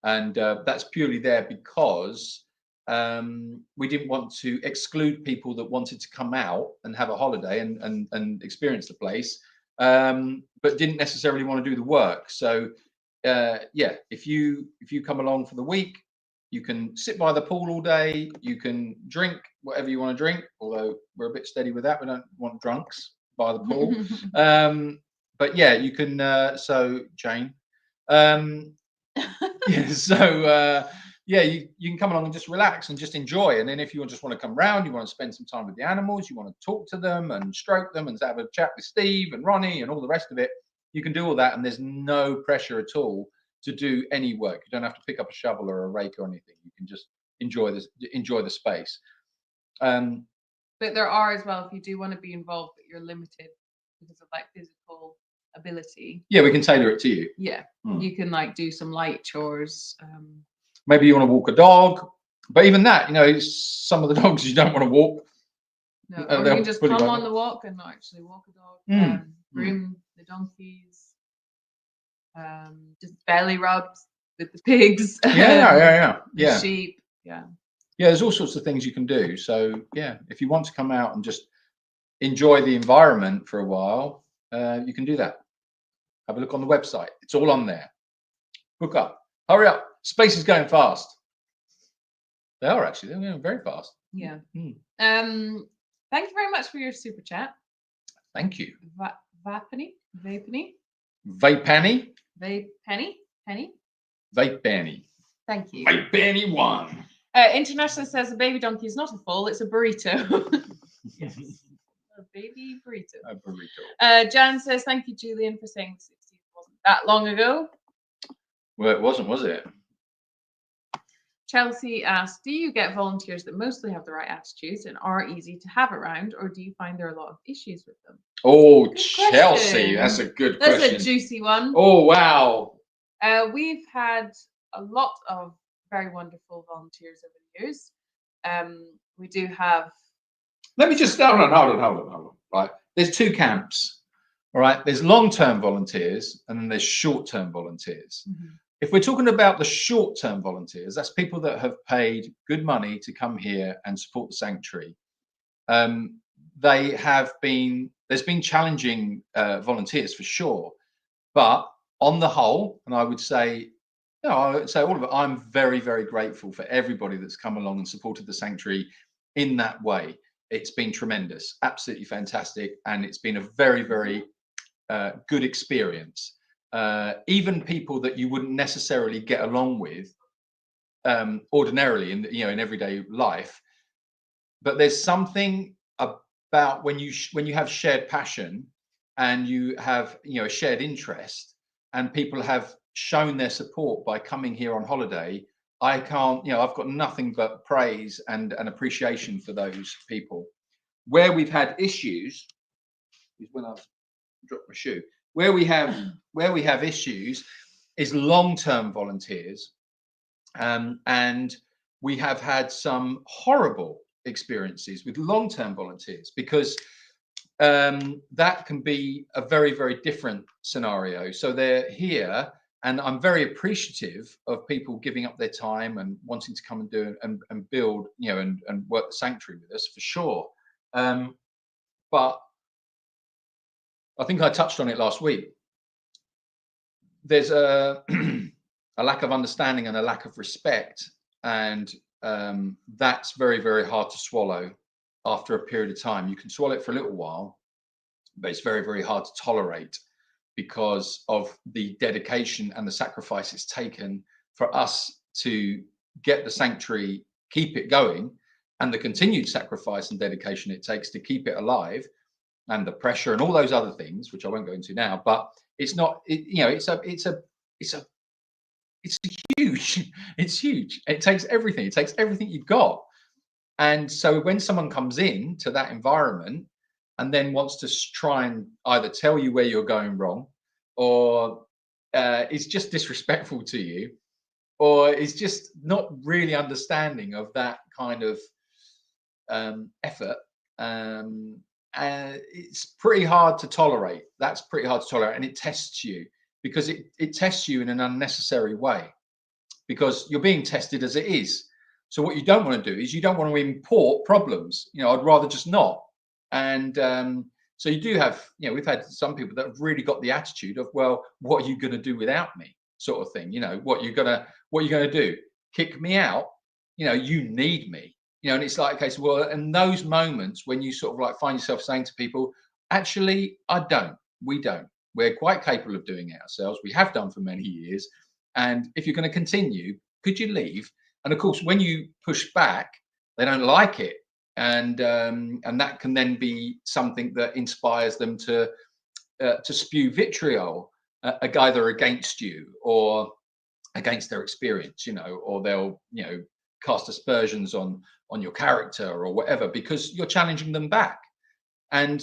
And that's purely there because we didn't want to exclude people that wanted to come out and have a holiday and experience the place, but didn't necessarily want to do the work. So yeah, if you come along for the week, you can sit by the pool all day, you can drink whatever you want to drink, although we're a bit steady with that, we don't want drunks by the pool. But yeah, you can so Jane, yeah, so yeah, you can come along and just relax and just enjoy. And then if you just want to come round, you want to spend some time with the animals, you want to talk to them and stroke them and have a chat with Steve and Ronnie and all the rest of it, you can do all that, and there's no pressure at all to do any work. You don't have to pick up a shovel or a rake or anything. You can just enjoy the space. But there are as well, if you do want to be involved, but you're limited because of like physical ability. Yeah, we can tailor it to you. Yeah, you can like do some light chores. Maybe you want to walk a dog, but even that, you know, some of the dogs you don't want to walk. No, or you can just come on the walk and not actually walk a dog. Groom the donkeys. Just belly rubs with the pigs. Yeah. Sheep. Yeah. Yeah, there's all sorts of things you can do. So yeah, if you want to come out and just enjoy the environment for a while, you can do that. Have a look on the website. It's all on there. Book up. Hurry up. Space is going fast. They are actually. They're going very fast. Yeah. Thank you very much for your super chat. Thank you. Vapany. Vapenny. Penny. Thank you. Vapenny one. International says a baby donkey is not a foal, it's a burrito. Yes. A baby burrito. A burrito. Jan says, thank you, Julian, for saying the 60s wasn't that long ago. Well, it wasn't, was it? Chelsea asked, do you get volunteers that mostly have the right attitudes and are easy to have around, or do you find there are a lot of issues with them? Oh, Good Chelsea, question. that's a good question. That's a juicy one. Oh, wow. We've had a lot of very wonderful volunteers over the years. We do have. Let me just hold on. Right, there's two camps. All right, there's long-term volunteers and then there's short-term volunteers. If we're talking about the short-term volunteers, that's people that have paid good money to come here and support the sanctuary. There's been challenging volunteers for sure, but on the whole, and I would say all of it, I'm very, very grateful for everybody that's come along and supported the sanctuary in that way. It's been tremendous, absolutely fantastic, and it's been a very, very good experience. Even people that you wouldn't necessarily get along with ordinarily in everyday life, but there's something about when you have shared passion and you have a shared interest, and people have shown their support by coming here on holiday. I've got nothing but praise and appreciation for those people. Where we've had issues is when I've dropped my shoe. Where we have issues is long-term volunteers, and we have had some horrible experiences with long-term volunteers because that can be a very, very different scenario. So they're here, and I'm very appreciative of people giving up their time and wanting to come and do and build, and work the sanctuary with us for sure. But I think I touched on it last week. There's a lack of understanding and a lack of respect, and that's very, very hard to swallow after a period of time. You can swallow it for a little while, but it's very, very hard to tolerate because of the dedication and the sacrifice it's taken for us to get the sanctuary, keep it going, and the continued sacrifice and dedication it takes to keep it alive, and the pressure and all those other things, which I won't go into now. But it's not, it's huge. It's huge. It takes everything. It takes everything you've got. And so when someone comes in to that environment and then wants to try and either tell you where you're going wrong, or is just disrespectful to you, or is just not really understanding of that kind of effort, it's pretty hard to tolerate. That's pretty hard to tolerate, and it tests you. because it tests you in an unnecessary way, because you're being tested as it is. So what you don't want to do is you don't want to import problems. I'd rather just not. And so you do have, we've had some people that have really got the attitude of, well, what are you going to do without me, sort of thing. What you're gonna do? Kick me out? You need me. And it's like, okay, so well, in those moments when you sort of like find yourself saying to people, actually, we don't. We're quite capable of doing it ourselves. We have done for many years. And if you're going to continue, could you leave? And of course, when you push back, they don't like it. And that can then be something that inspires them to spew vitriol, either against you or against their experience, or they'll, cast aspersions on your character or whatever, because you're challenging them back. And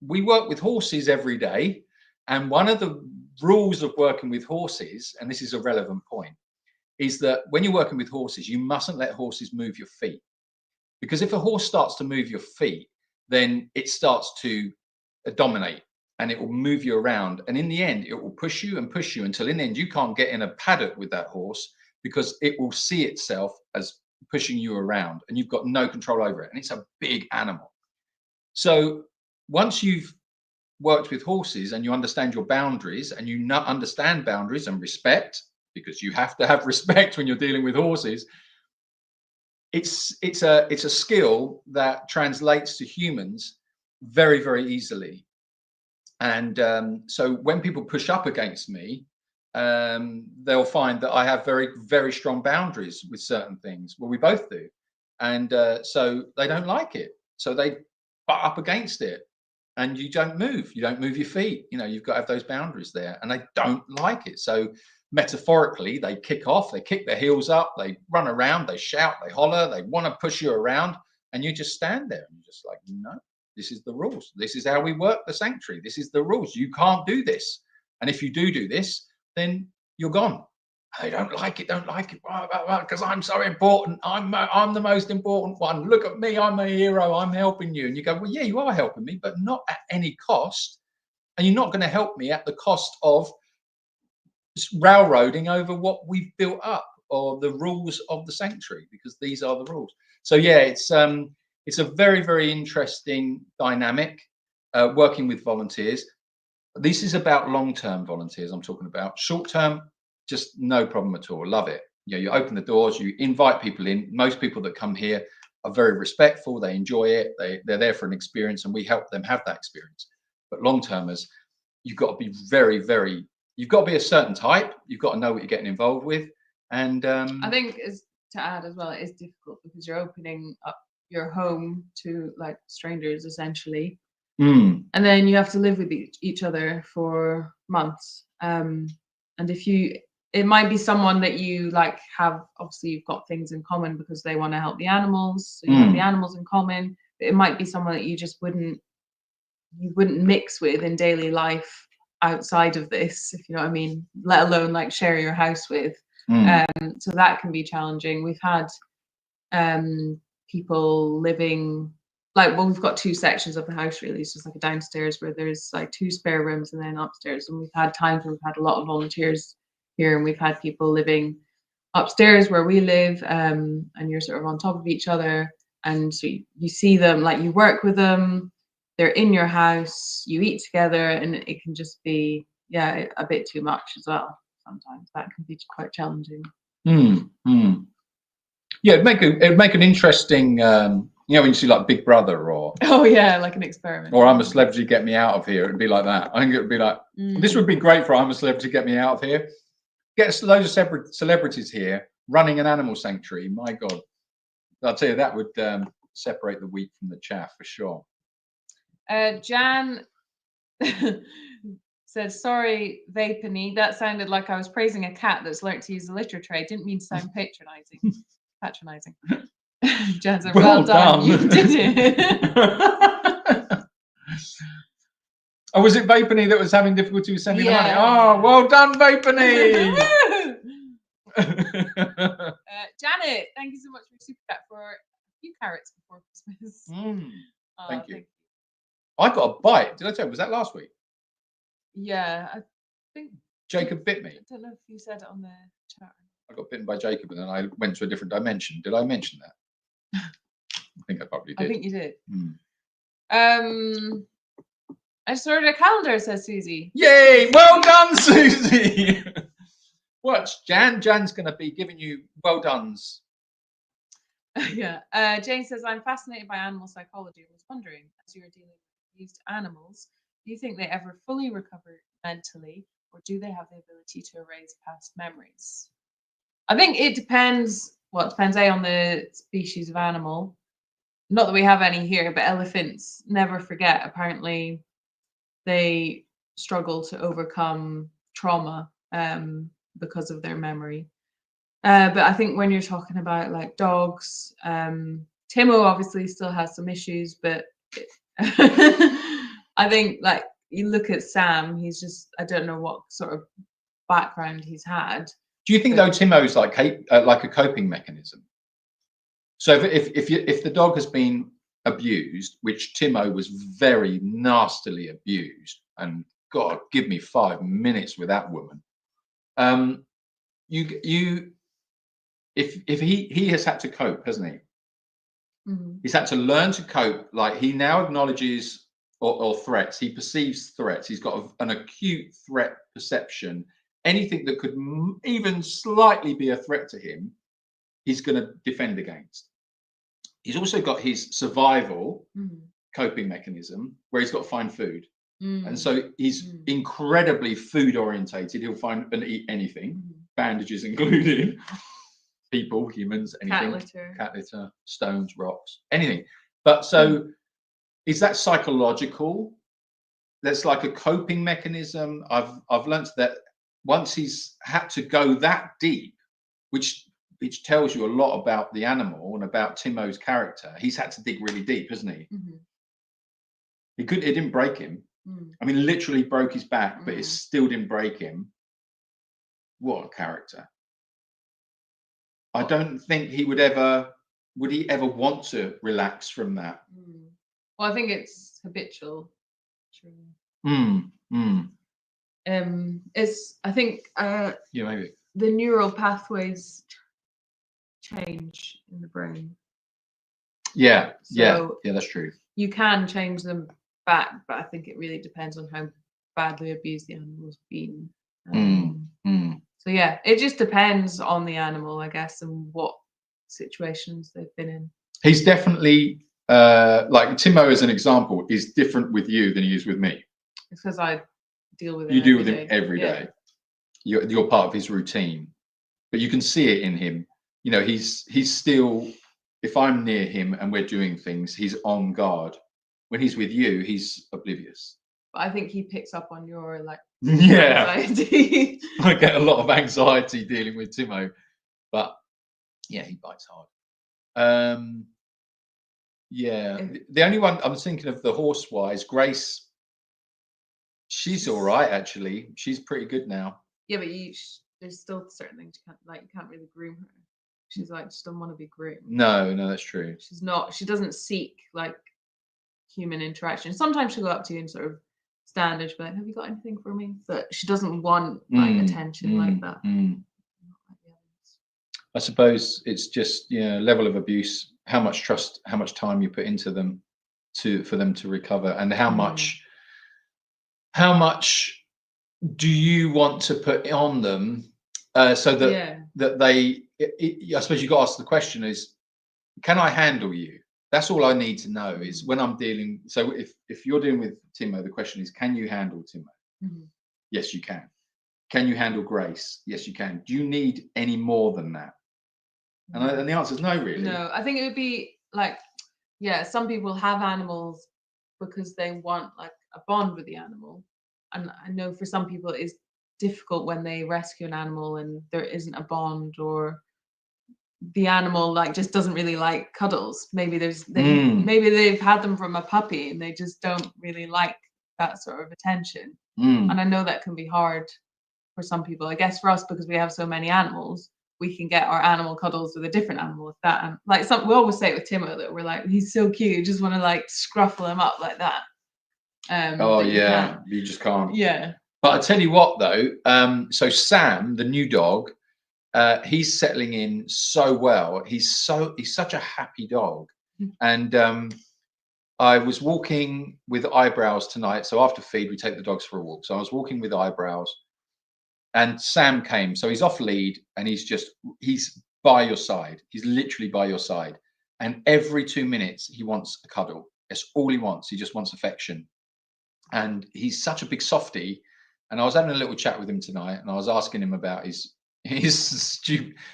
we work with horses every day, and one of the rules of working with horses, and this is a relevant point, is that when you're working with horses, you mustn't let horses move your feet, because if a horse starts to move your feet, then it starts to dominate, and it will move you around, and in the end it will push you and push you until in the end you can't get in a paddock with that horse, because it will see itself as pushing you around and you've got no control over it, and it's a big animal. So once you've worked with horses and you understand your boundaries, and you understand boundaries and respect, because you have to have respect when you're dealing with horses, it's a skill that translates to humans very, very easily. And so when people push up against me, they'll find that I have very, very strong boundaries with certain things. Well, we both do. And so they don't like it. So they butt up against it, and you don't move. You don't move your feet. You've got to have those boundaries there, and they don't like it. So metaphorically, they kick off, they kick their heels up, they run around, they shout, they holler, they want to push you around, and you just stand there and you're just like, no, this is the rules. This is how we work the sanctuary. This is the rules. You can't do this. And if you do this, then you're gone. I don't like it, because I'm so important. I'm the most important one. Look at me, I'm a hero. I'm helping you. And you go, well, yeah, you are helping me, but not at any cost. And you're not going to help me at the cost of railroading over what we've built up, or the rules of the sanctuary, because these are the rules. So yeah, it's a very, very interesting dynamic working with volunteers. This is about long-term volunteers I'm talking about. Short-term, just no problem at all. Love it. You open the doors, you invite people in. Most people that come here are very respectful. They enjoy it. They're there for an experience, and we help them have that experience. But long-termers, you've got to be very, very, you've got to be a certain type. You've got to know what you're getting involved with. And I think, is to add as well, it is difficult because you're opening up your home to like strangers essentially. And then you have to live with each other for months. And it might be someone that you like have, obviously you've got things in common because they want to help the animals, so you have the animals in common. But it might be someone that you just wouldn't mix with in daily life outside of this, if you know what I mean, let alone like share your house with. So that can be challenging. We've had people living, like, well, we've got two sections of the house really. It's just like a downstairs where there's like 2 spare rooms, and then upstairs. And we've had times where we've had a lot of volunteers here, and we've had people living upstairs where we live, and you're sort of on top of each other, and so you see them, like you work with them, they're in your house, you eat together, and it can just be, yeah, a bit too much as well. Sometimes that can be quite challenging. Yeah, it'd make an interesting, when you see like Big Brother, or oh yeah, like an experiment, or I'm a Celebrity, Get Me Out of Here. It'd be like that. I think it would be like, this would be great for I'm a Celebrity, Get Me Out of Here. Get loads of celebrities here running an animal sanctuary. My God, I'll tell you, that would separate the wheat from the chaff for sure. Jan said, sorry, Vapany, that sounded like I was praising a cat that's learnt to use the litter tray. Didn't mean to sound patronizing. Jan said, well done. You did it. Oh, was it Vapany that was having difficulty with sending the money? Oh, well done, Vapany. Janet, thank you so much for your super chat for a few carrots before Christmas. Thank you. I got a bite. Did I tell you? Was that last week? Yeah, think Jacob bit me. I don't know if you said it on the chat. I got bitten by Jacob, and then I went to a different dimension. Did I mention that? I think I probably did. I think you did. Hmm. I started a calendar, says Susie. Yay! Well done, Susie. Watch, Jan's going to be giving you well dones. Yeah. Jane says, I'm fascinated by animal psychology and was wondering, as you are dealing with abused animals, do you think they ever fully recover mentally, or do they have the ability to erase past memories? I think it depends. Well, it depends on the species of animal. Not that we have any here, but elephants never forget. Apparently, they struggle to overcome trauma because of their memory. But I think when you're talking about like dogs, Timo obviously still has some issues, but I think like you look at Sam, he's just, I don't know what sort of background he's had. Do you think though Timo's like a coping mechanism? So if the dog has been abused, which Timo was very nastily abused, and God, give me 5 minutes with that woman. If he has had to cope, hasn't he? Mm-hmm. He's had to learn to cope. Like he now acknowledges or threats. He perceives threats. He's got an acute threat perception. Anything that could even slightly be a threat to him, he's going to defend against. He's also got his survival coping mechanism where he's got to find food. And so he's incredibly food orientated. He'll find and eat anything, bandages included, people, humans, anything, cat litter, stones, rocks, anything. But so is that psychological? That's like a coping mechanism. I've learned that once he's had to go that deep, which tells you a lot about the animal and about Timo's character. He's had to dig really deep, hasn't he? It didn't break him. I mean, literally broke his back, but it still didn't break him. What a character. I don't think he would ever want to relax from that. Well, I think it's habitual. It's, I think yeah, maybe the neural pathways change in the brain. Yeah, so yeah, that's true. You can change them back, but I think it really depends on how badly abused the animal's been. So yeah, it just depends on the animal, I guess, and what situations they've been in. He's definitely like Timo, as an example, is different with you than he is with me. It's because I deal with him. You deal with him every day. You're part of his routine, but you can see it in him. You know, he's still. If I'm near him and we're doing things, he's on guard. When he's with you, he's oblivious. But I think he picks up on your like anxiety. I get a lot of anxiety dealing with Timo, but yeah, he bites hard. Yeah, the only one I'm thinking of the horse-wise, Grace. She's all right actually. She's pretty good now. Yeah, but there's still certain things you can't really groom her. She's like, just don't want to be groomed. No, that's true. She doesn't seek like human interaction. Sometimes she'll go up to you and sort of stand and she'll be like, have you got anything for me? But she doesn't want like attention like that. I suppose it's just level of abuse, how much trust, how much time you put into them for them to recover, and how much do you want to put on them so that they. I suppose you've got to ask the question is, can I handle you? That's all I need to know is when I'm dealing. So if you're dealing with Timo, the question is, can you handle Timo? Yes, you can. Can you handle Grace? Yes, you can. Do you need any more than that? And the answer is no, really. No, I think it would be like, some people have animals because they want like a bond with the animal. And I know for some people it is difficult when they rescue an animal and there isn't a bond, or the animal like just doesn't really like cuddles. Maybe maybe they've had them from a puppy and they just don't really like that sort of attention. And I know that can be hard for some people. I guess for us, because we have so many animals, we can get our animal cuddles with a different animal. With that, and like we always say it with Timo that we're like, he's so cute, you just want to like scruffle him up like that. You just can't. Yeah. But I tell you what, though, so Sam, the new dog, he's settling in so well. He's such a happy dog. And I was walking with Eyebrows tonight. So after feed, we take the dogs for a walk. So I was walking with Eyebrows, and Sam came. So he's off lead, and he's by your side. He's literally by your side. And every 2 minutes, he wants a cuddle. That's all he wants. He just wants affection. And he's such a big softie. And I was having a little chat with him tonight, and I was asking him about his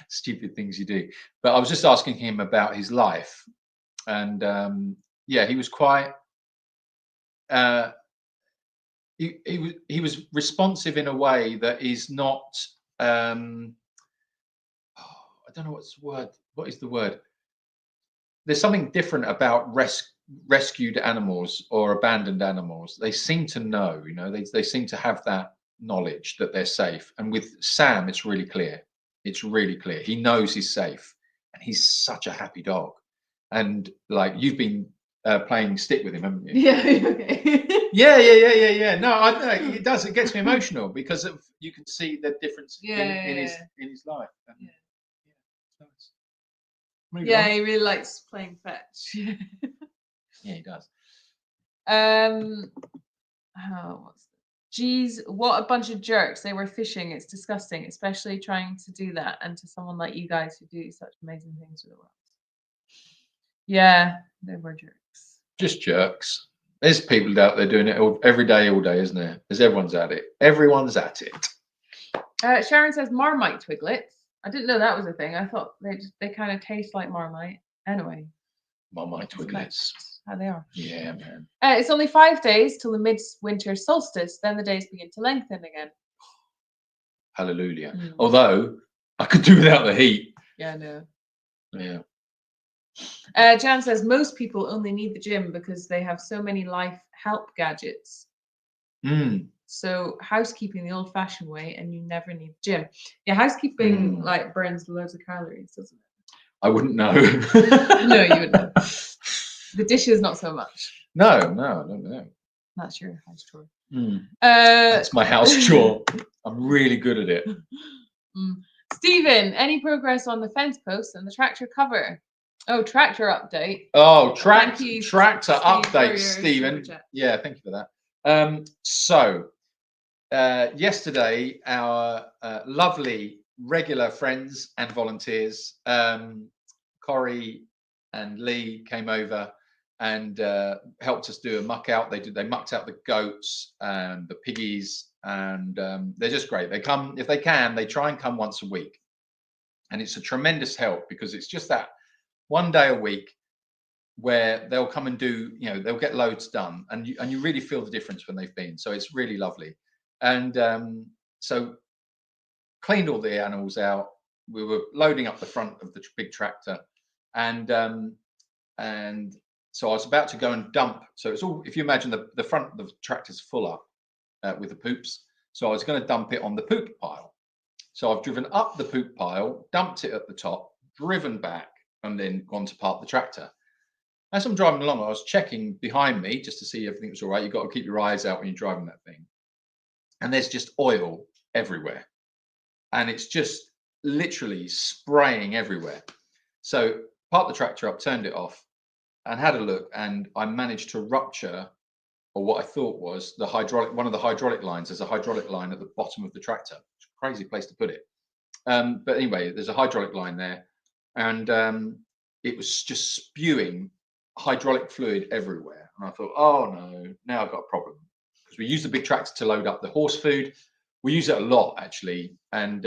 stupid things you do. But I was just asking him about his life. And yeah, he was quite he was responsive in a way that is not I don't know what is the word. There's something different about rescued animals or abandoned animals. They seem to know, you know, they seem to have that knowledge that they're safe. And with Sam, it's really clear. It's really clear. He knows he's safe, and he's such a happy dog. And like, you've been playing stick with him, haven't you? Yeah. Okay. Yeah. No, I know it does. It gets me emotional because you can see the difference in his life. And, yeah, he really likes playing fetch. Yeah, he does. Geez, what a bunch of jerks. They were fishing. It's disgusting, especially trying to do that, and to someone like you guys who do such amazing things for the world. Yeah, they were jerks. Just jerks. There's people out there doing it every day, all day, isn't there? There's everyone's at it. Everyone's at it. Sharon says Marmite Twiglets. I didn't know that was a thing. I thought they kind of taste like Marmite. Anyway. Marmite Twiglets. How they are. Yeah, man. It's only 5 days till the midwinter solstice. Then the days begin to lengthen again. Hallelujah. Although I could do without the heat. Yeah, I know. Yeah. Jan says most people only need the gym because they have so many life help gadgets. So housekeeping the old-fashioned way, and you never need the gym. Yeah, housekeeping like burns loads of calories, doesn't it? I wouldn't know. No, you wouldn't know. The dishes, not so much. No, I don't know. That's your house chore. That's my house chore. I'm really good at it. Stephen, any progress on the fence post and the tractor cover? Oh, tractor update. Oh, tractor update, Stephen. Yeah, thank you for that. So yesterday, our lovely regular friends and volunteers, Corey and Lee, came over and helped us do a muck out. They mucked out the goats and the piggies, and they're just great. They come, if they can, they try and come once a week, and it's a tremendous help because it's just that one day a week where they'll come and do, you know, they'll get loads done, and you really feel the difference when they've been. So it's really lovely. And so cleaned all the animals out. We were loading up the front of the big tractor, and so I was about to go and dump. So it's all, if you imagine the front of the tractor's full up with the poops. So I was going to dump it on the poop pile. So I've driven up the poop pile, dumped it at the top, driven back, and then gone to park the tractor. As I'm driving along, I was checking behind me just to see everything was all right. You've got to keep your eyes out when you're driving that thing. And there's just oil everywhere. And it's just literally spraying everywhere. So parked the tractor up, turned it off, and had a look. And I managed to rupture, or what I thought was one of the hydraulic lines. There's a hydraulic line at the bottom of the tractor. It's a crazy place to put it. But anyway, there's a hydraulic line there. And it was just spewing hydraulic fluid everywhere. And I thought, oh no, now I've got a problem. Because we use the big tractor to load up the horse food. We use it a lot, actually. And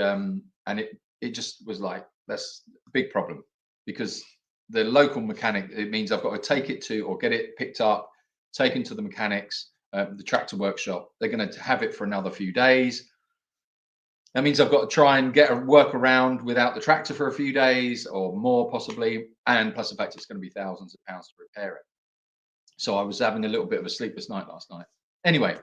it just was like, that's a big problem. Because the local mechanic, it means I've got to take it to, or get it picked up, taken to the mechanics, the tractor workshop. They're going to have it for another few days. That means I've got to try and get a workaround without the tractor for a few days or more, possibly. And plus the fact it's going to be thousands of pounds to repair it. So I was having a little bit of a sleepless night last night. Anyway,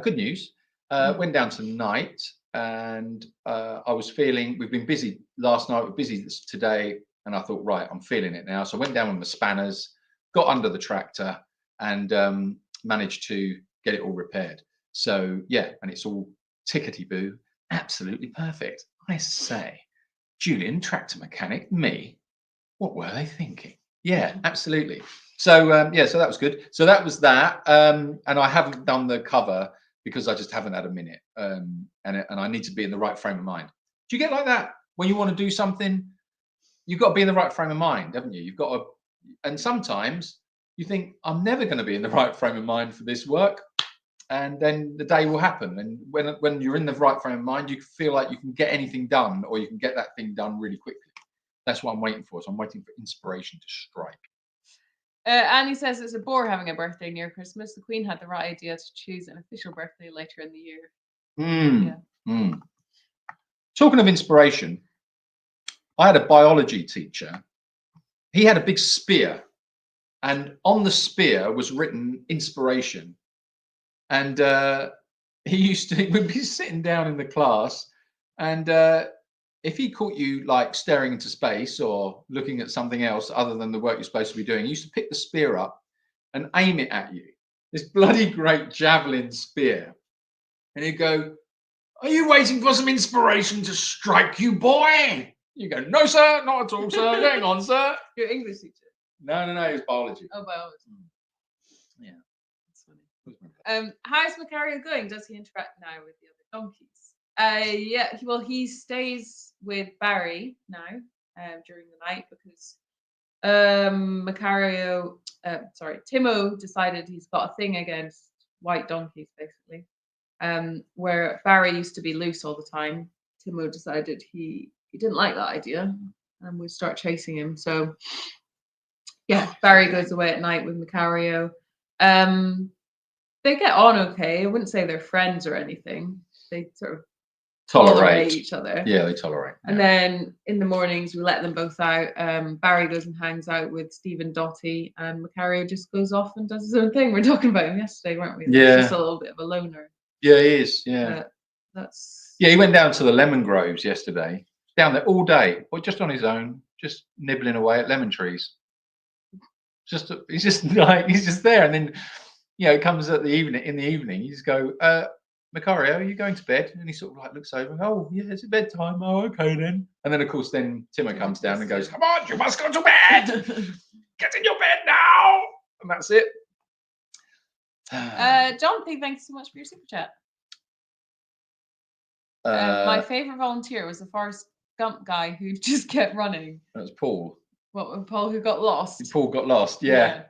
good news. Went down tonight, and I was feeling, we've been busy last night, we're busy today, and I thought, right, I'm feeling it now. So I went down with my spanners, got under the tractor, and managed to get it all repaired. So yeah, and it's all tickety-boo, absolutely perfect. I say, Julian, tractor mechanic, me, what were they thinking? Yeah, absolutely. So yeah, so that was good. So that was that. And I haven't done the cover because I just haven't had a minute. And I need to be in the right frame of mind. Do you get like that when you want to do something? You've got to be in the right frame of mind, haven't you? You've got to, and sometimes you think, I'm never going to be in the right frame of mind for this work. And then the day will happen. And when you're in the right frame of mind, you feel like you can get anything done, or you can get that thing done really quickly. That's what I'm waiting for. So I'm waiting for inspiration to strike. Annie says it's a bore having a birthday near Christmas. The Queen had the right idea to choose an official birthday later in the year. Talking of inspiration, I had a biology teacher. He had a big spear, and on the spear was written inspiration. And he used to, we'd be sitting down in the class, and if he caught you like staring into space or looking at something else other than the work you're supposed to be doing, he used to pick the spear up and aim it at you. This bloody great javelin spear. And he'd go, "Are you waiting for some inspiration to strike you, boy?" You go, "No, sir, not at all, sir. Hang on, sir." Your English teacher? No, it was biology. Oh, biology. Yeah. That's funny. How's Macario going? Does he interact now with the other donkeys? Yeah, he stays with Barry now during the night because Timo decided he's got a thing against white donkeys, basically. Where Barry used to be loose all the time, Timo decided he didn't like that idea and would start chasing him. So yeah, Barry goes away at night with Macario. They get on okay. I wouldn't say they're friends or anything. They sort of tolerate each other. Yeah, they tolerate. And then in the mornings, we let them both out. Barry goes and hangs out with Steve and Dottie, and Macario just goes off and does his own thing. We were talking about him yesterday, weren't we? Yeah. He's just a little bit of a loner. Yeah, he is. Yeah. Yeah, he went down to the lemon groves yesterday. Down there all day, or just on his own, just nibbling away at lemon trees. He's just there, and then it comes at the evening. In the evening, you just go, "Macario, are you going to bed?" And he sort of like looks over and, "Oh, yeah, it's bedtime. Oh, okay then." And then of course, then Timo comes down and goes, "Come on, you must go to bed. Get in your bed now." And that's it. John P, thanks so much for your super chat. My favorite volunteer was the Forrest Gump guy who just kept running. That was Paul. What, Paul who got lost? Paul got lost. Yeah.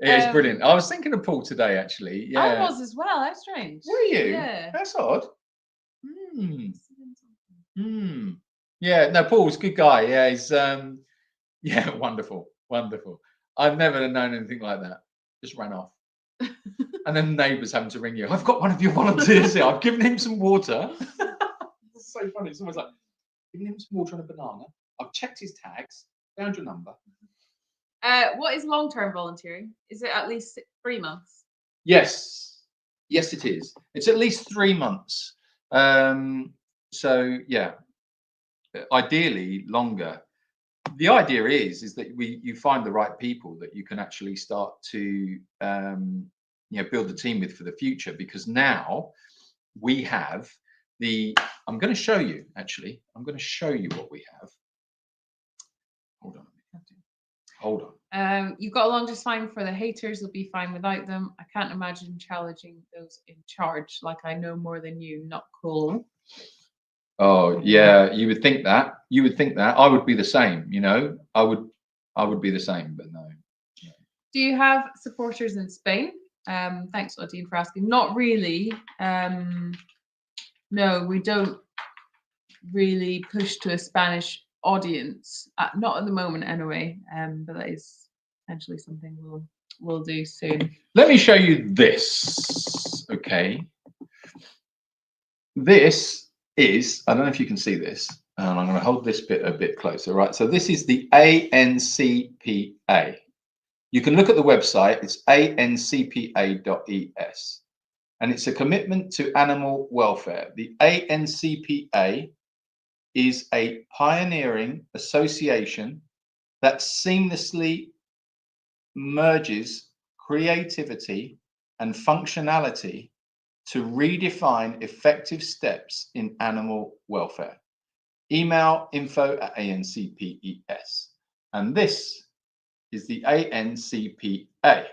It's brilliant. I was thinking of Paul today, actually. Yeah. I was as well. That's strange. Were you? Yeah. That's odd. Yeah. No, Paul's a good guy. Yeah, he's wonderful. I've never known anything like that. Just ran off. And then the neighbours having to ring you. "I've got one of your volunteers here. I've given him some water." It's so funny. Someone's like, "Giving him some water and a banana. I've checked his tags. Found your number." What is long-term volunteering? Is it at least 3 months? Yes, it is. It's at least 3 months. So yeah, ideally longer. The idea is that you find the right people that you can actually start to build a team with for the future, because now we have I'm going to show you what we have. Hold on. You got along just fine for the haters. You'll be fine without them. I can't imagine challenging those in charge. Like I know more than you. Not cool. Oh yeah, you would think that. I would be the same. I would be the same, but no. Do you have supporters in Spain? Thanks, Odine, for asking. Not really. No, we don't really push to a Spanish audience. Not at the moment, anyway. But that is potentially something we'll do soon. Let me show you this. Okay. This is, I don't know if you can see this, and I'm going to hold this bit a bit closer, right? So this is the ANCPA. You can look at the website. It's ancpa.es, and it's a commitment to animal welfare. The ANCPA is a pioneering association that seamlessly merges creativity and functionality to redefine effective steps in animal welfare. Email info@ANCPES. And this is the ANCPA,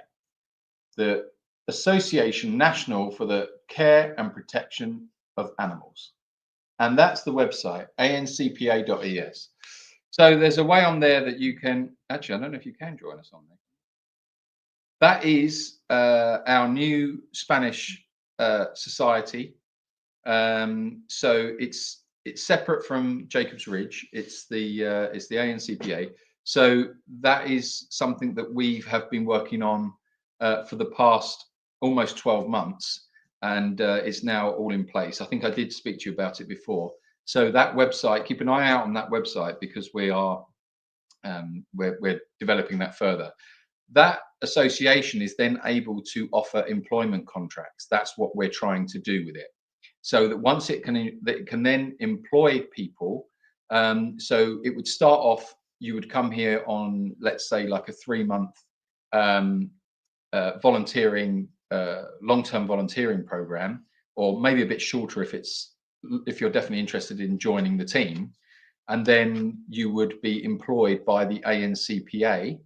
the Association National for the Care and Protection of Animals. And that's the website, ancpa.es. So there's a way on there that you can, actually, I don't know if you can join us on there. That is our new Spanish society. So it's separate from Jacob's Ridge. It's the ANCPA. So that is something that we have been working on for the past almost 12 months, and it's now all in place. I think I did speak to you about it before. So that website, keep an eye out on that website, because we are we're developing that further. That association is then able to offer employment contracts. That's what we're trying to do with it. So that once it can then employ people. So it would start off, you would come here on, let's say, like a 3-month volunteering, long-term volunteering program, or maybe a bit shorter if you're definitely interested in joining the team. And then you would be employed by the ANCPA,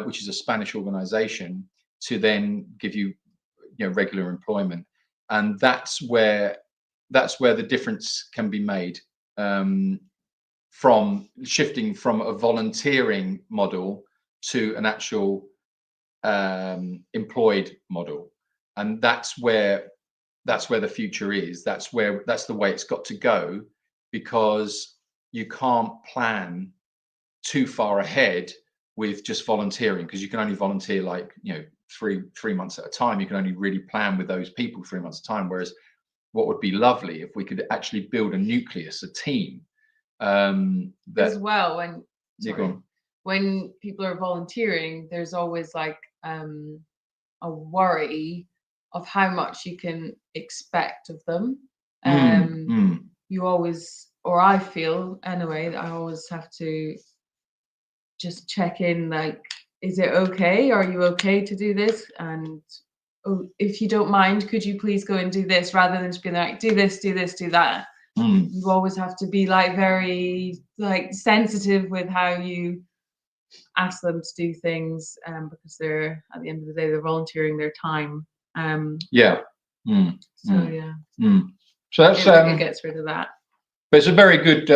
which is a Spanish organization, to then give you, regular employment. And that's where the difference can be made, from shifting from a volunteering model to an actual employed model. And that's where the future is. That's the way it's got to go, because you can't plan too far ahead with just volunteering, because you can only volunteer like 3 months at a time. You can only really plan with those people 3 months at a time. Whereas what would be lovely if we could actually build a nucleus, a team. As well, when people are volunteering, there's always like a worry of how much you can expect of them. You always, or I feel anyway, that I always have to just check in, like, is it okay? Are you okay to do this? And if you don't mind, could you please go and do this, rather than just being like, do this, do this, do that. You always have to be like very sensitive with how you ask them to do things, because they're, at the end of the day, they're volunteering their time. So that's it gets rid of that. But it's a very good.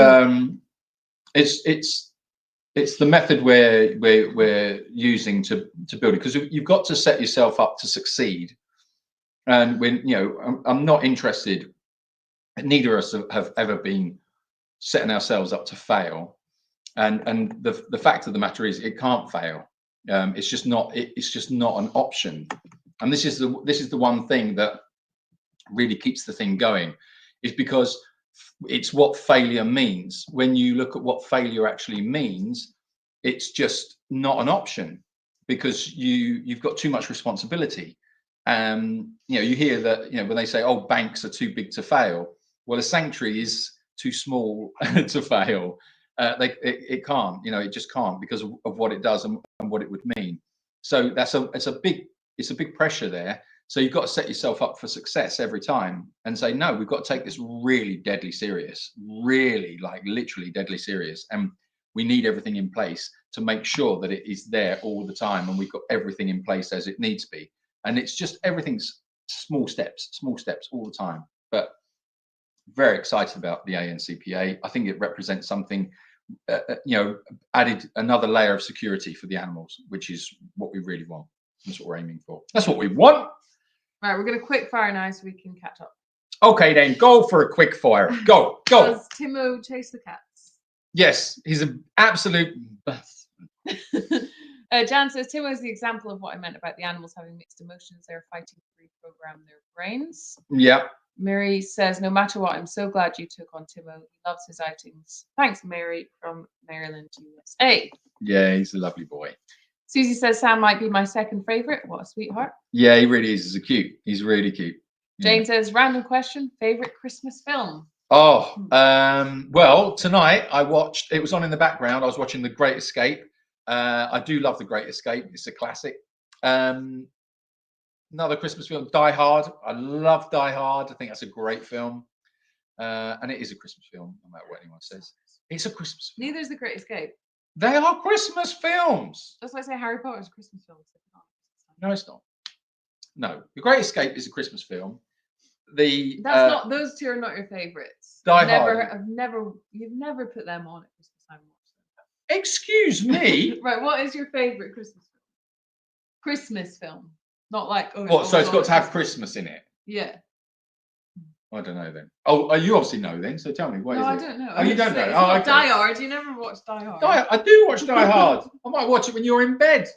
It's the method we're using to build it, because you've got to set yourself up to succeed. And when I'm not interested. Neither of us have ever been setting ourselves up to fail, and the fact of the matter is, it can't fail. It's just not an option. And this is the one thing that really keeps the thing going, is because it's what failure means. When you look at what failure actually means, it's just not an option, because you've got too much responsibility. You hear that when they say, oh, banks are too big to fail. Well, a sanctuary is too small to fail. It can't, it just can't, because of what it does and what it would mean. So it's a big pressure there. So you've got to set yourself up for success every time, and say, no, we've got to take this really deadly serious, really, like, literally deadly serious. And we need everything in place to make sure that it is there all the time, and we've got everything in place as it needs to be. And it's just, everything's small steps all the time. But very excited about the ANCPA. I think it represents something, added another layer of security for the animals, which is what we really want. That's what we're aiming for. That's what we want. Right, we're going to quick fire now so we can catch up. Okay, then go for a quick fire. Go. Does Timo chase the cats? Yes, he's an absolute. Jan says, Timo is the example of what I meant about the animals having mixed emotions. They're fighting to reprogram their brains. Yeah. Mary says, no matter what, I'm so glad you took on Timo. He loves his outings. Thanks, Mary, from Maryland, USA. Yeah, he's a lovely boy. Susie says, Sam might be my second favourite. What a sweetheart. Yeah, he really is. He's really cute. Jane says, random question, favourite Christmas film? Oh, well, tonight I watched, it was on in the background, I was watching The Great Escape. I do love The Great Escape. It's a classic. Another Christmas film, Die Hard. I love Die Hard. I think that's a great film. And it is a Christmas film, no matter what anyone says. It's a Christmas film. Neither is The Great Escape. They are Christmas films. That's why I say Harry Potter is a Christmas film. No, it's not. No, The Great Escape is a Christmas film. That's not. Those two are not your favourites. Die Hard. You've never put them on at Christmas time. Excuse me. Right. What is your favourite Christmas film? Christmas film, not like. Oh, what? So it's got to have Christmas in it. Yeah. I don't know then. Oh, you obviously know then. So tell me, what is it? No, I don't know. Oh, you don't know? It's Oh, not okay. Die Hard. You never watched Die Hard. I do watch Die Hard. I might watch it when you're in bed.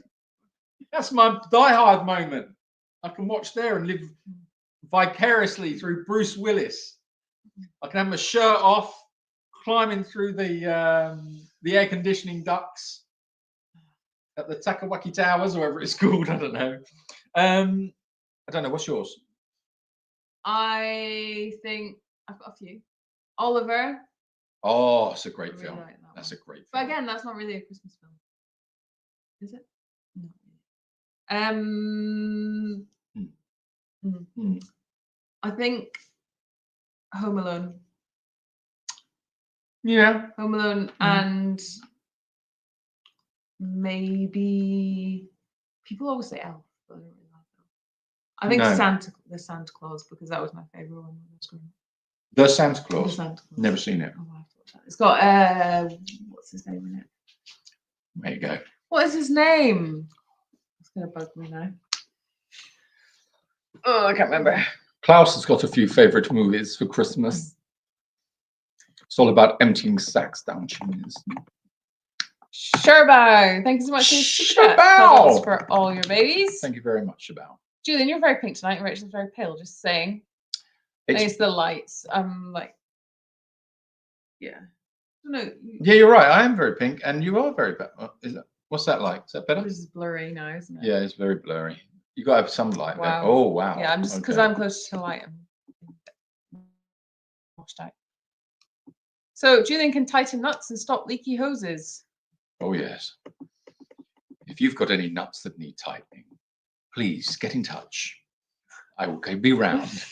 That's my Die Hard moment. I can watch there and live vicariously through Bruce Willis. I can have my shirt off, climbing through the air conditioning ducts at the Takawaki Towers, or whatever it's called. I don't know. I don't know. What's yours? I think I've got a few. Oliver. Oh, it's a great really film. like That's a great film. But again, that's not really a Christmas film. Is it? No. I think Home Alone. Yeah. Home Alone and maybe people always say Elf, but I don't really like Elf. I think the Santa Claus, because that was my favourite one when I was growing up. The Santa Claus. The Santa Claus. Never seen it. Oh, I have to watch that. It's got what's his name in it? There you go. What is his name? It's gonna bug me now. Oh, I can't remember. Klaus has got a few favourite movies for Christmas. It's all about emptying sacks down chimneys. Sherbow, thank you so much for Sherbow for all your babies. Thank you very much, Sherbow. Julian, you're very pink tonight. Rachel's very pale. Just saying. It's the lights. I'm like, yeah. No. Yeah, you're right. I am very pink, and you are very pale. What's that like? Is that better? This is blurry now, isn't it? Yeah, it's very blurry. You got to have some light. Wow. Oh wow. Yeah, I'm just because I'm close to light. I'm washed out. So Julian can tighten nuts and stop leaky hoses. Oh yes. If you've got any nuts that need tightening, please get in touch. I will be round,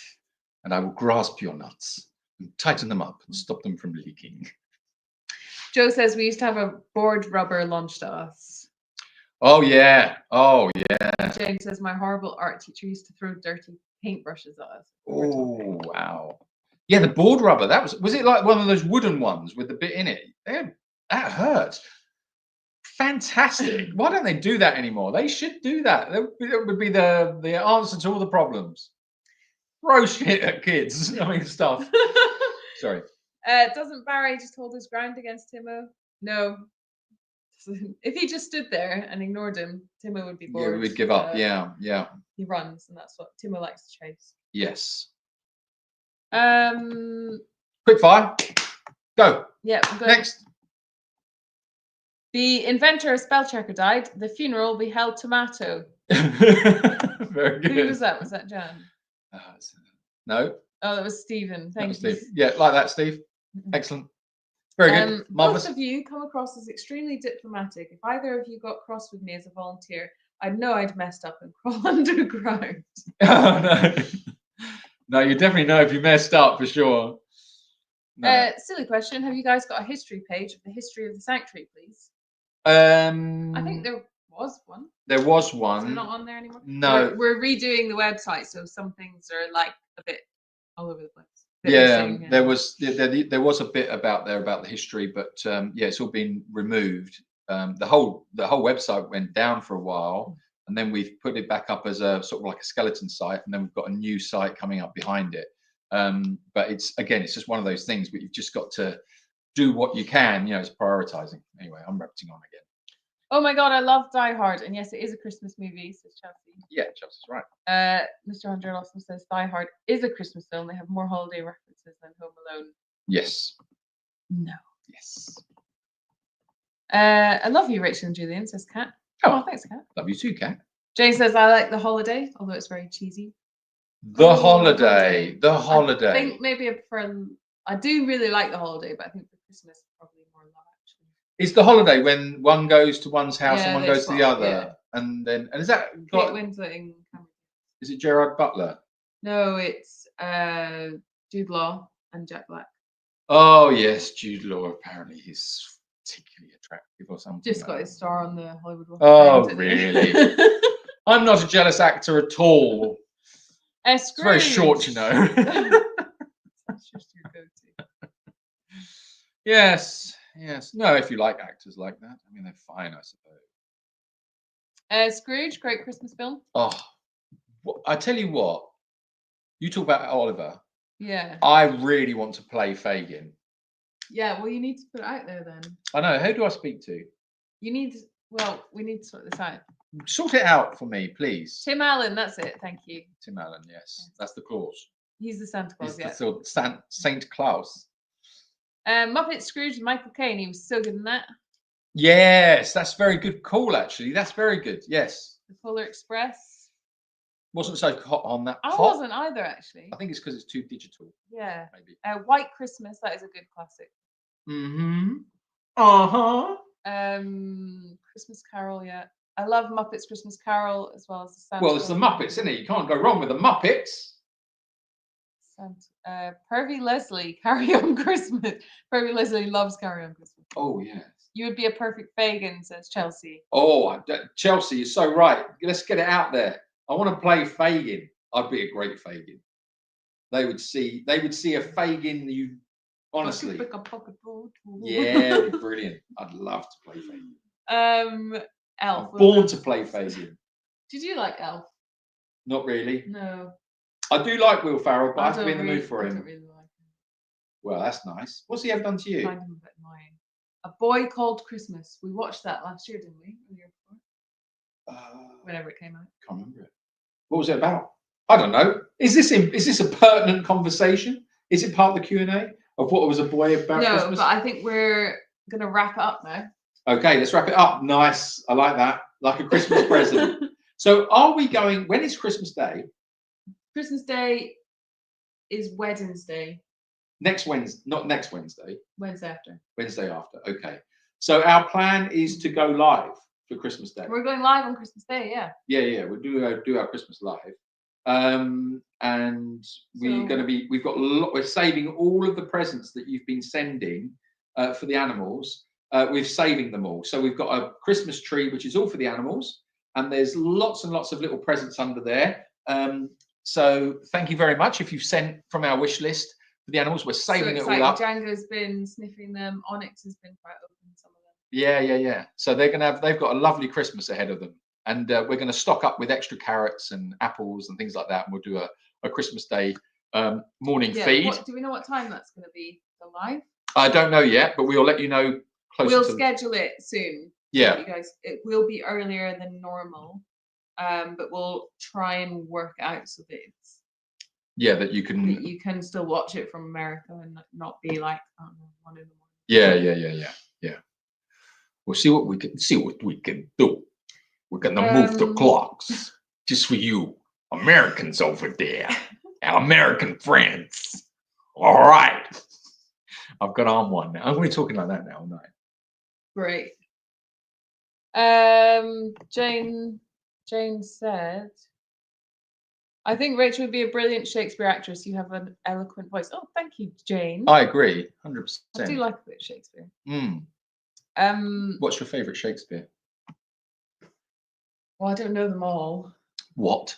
and I will grasp your nuts and tighten them up and stop them from leaking. Joe says we used to have a board rubber launched at us. Oh yeah. Oh yeah. James says my horrible art teacher used to throw dirty paintbrushes at us. Oh wow. Yeah, the board rubber. That was it like one of those wooden ones with the bit in it? That hurt. Fantastic. Why don't they do that anymore? They should do that. That would be the answer to all the problems. Throw shit at kids. I mean stuff. Sorry. Doesn't Barry just hold his ground against Timo? No. If he just stood there and ignored him, Timo would be bored. Yeah, we'd give up. Yeah. He runs, and that's what Timo likes to chase. Yes. Quick fire. Go. Yeah. Next. The inventor of spell checker died. The funeral be held tomato. Very good. Who was that? Was that Jan? No. Oh, that was Stephen. Thank you. Steve. Yeah, like that, Steve. Excellent. Very good. Marvelous. Both of you come across as extremely diplomatic. If either of you got cross with me as a volunteer, I'd know I'd messed up and crawl underground. Oh no. No, you definitely know if you messed up for sure. No. Silly question. Have you guys got a history page of the history of the sanctuary, please? I think there was one. There was one. Is it not on there anymore? No. We're redoing the website, so some things are like a bit all over the place. Yeah, there was a bit about the history, but yeah, it's all been removed. The whole website went down for a while, and then we've put it back up as a sort of like a skeleton site, and then we've got a new site coming up behind it. But it's just one of those things. But you've just got to do what you can. You know, it's prioritizing. Anyway, I'm repeating on again. Oh my God, I love Die Hard, and yes, it is a Christmas movie, says Chelsea. Yeah, Chelsea's right. Mr. Hunter also says Die Hard is a Christmas film. They have more holiday references than Home Alone. Yes. No. Yes. I love you, Rachel and Julian, says Kat. Oh, thanks, Kat. Love you too, Kat. Jane says I like The Holiday, although it's very cheesy. The Holiday. I think maybe I do really like The Holiday, but I think for Christmas probably more love actually. It's The Holiday when one goes to one's house and one goes to the other, yeah. and is that Kate Winslet in Cameron. Is it Gerard Butler? No, it's Jude Law and Jack Black. Oh yes, Jude Law. Apparently he's particularly attractive or something. Just like got that. his star on the Hollywood Walk of Oh Fame, didn't he? really? I'm not a jealous actor at all. It's very short, you know. That's just your go-to. Yes, yes. No, if you like actors like that, I mean, they're fine, I suppose. Scrooge, great Christmas film. Oh, I tell you what. You talk about Oliver. Yeah. I really want to play Fagin. Yeah. Well, you need to put it out there then. I know. Who do I speak to? You need. Well, we need to sort this out. Sort it out for me, please. Tim Allen. That's it. Thank you. Tim Allen. Yes, that's the clause. He's the Santa Claus. He's Yeah. the Saint Claus. Muppet Scrooge and Michael Caine. He was so good in that. Yes, that's very good call. Actually, that's very good. Yes. The Polar Express. Wasn't so hot on that. I hot. wasn't either, actually. I think it's because it's too digital. Yeah. Maybe. White Christmas. That is a good classic. Mm-hmm. Uh-huh. Christmas Carol. Yeah. I love Muppets Christmas Carol as well as the Santa. Well, it's the Muppets, isn't it? You can't go wrong with the Muppets. Pervy Leslie, Carry On Christmas. Pervy Leslie loves Carry On Christmas. Oh yes. You would be a perfect Fagin, says Chelsea. Oh, Chelsea is so right. Let's get it out there. I want to play Fagin. I'd be a great Fagin. They would see a Fagin. You honestly. Yeah, it'd be brilliant. I'd love to play Fagin. Elf. I'm born to play Fagin. Did you like Elf? Not really. No. I do like Will Ferrell, but I have to be in the mood for I him. don't really like him. Well, that's nice. What's he ever done to you? I find him a bit annoying. A Boy Called Christmas. We watched that last year, didn't we? Or the year before? Whenever it came out. Can't remember it. What was it about? I don't know. Is this a pertinent conversation? Is it part of the Q&A of what was a boy about no, Christmas? But I think we're going to wrap it up now. Okay, let's wrap it up. Nice. I like that. Like a Christmas present. So are we going, when is Christmas Day? Christmas Day is Wednesday. Next Wednesday, not next Wednesday. Wednesday after. Wednesday after. Okay. So our plan is to go live for Christmas Day. We're going live on Christmas Day, yeah. Yeah. We'll do our Christmas live. And we're saving all of the presents that you've been sending for the animals. We're saving them all. So we've got a Christmas tree, which is all for the animals. And there's lots and lots of little presents under there. So thank you very much. If you've sent from our wish list for the animals, we're saving it all up. Django's been sniffing them. Onyx has been quite open some of them. Yeah. So they've got a lovely Christmas ahead of them. And we're going to stock up with extra carrots and apples and things like that. And we'll do a Christmas Day morning feed. Do we know what time that's going to be live? I don't know yet, but we'll let you know closer. We'll schedule it soon. Yeah. You guys, it will be earlier than normal, but we'll try and work it out so that it's that you can still watch it from America and not be like 1 in the morning. Yeah. We'll see what we can do. We're gonna move the clocks just for you Americans over there, our American friends. All right. I've got on one now. I'm going to be talking like that now all night. Great. Jane said, I think Rachel would be a brilliant Shakespeare actress. You have an eloquent voice. Oh, thank you, Jane. I agree, 100%. I do like a bit of Shakespeare. What's your favourite Shakespeare? Well, I don't know them all. What?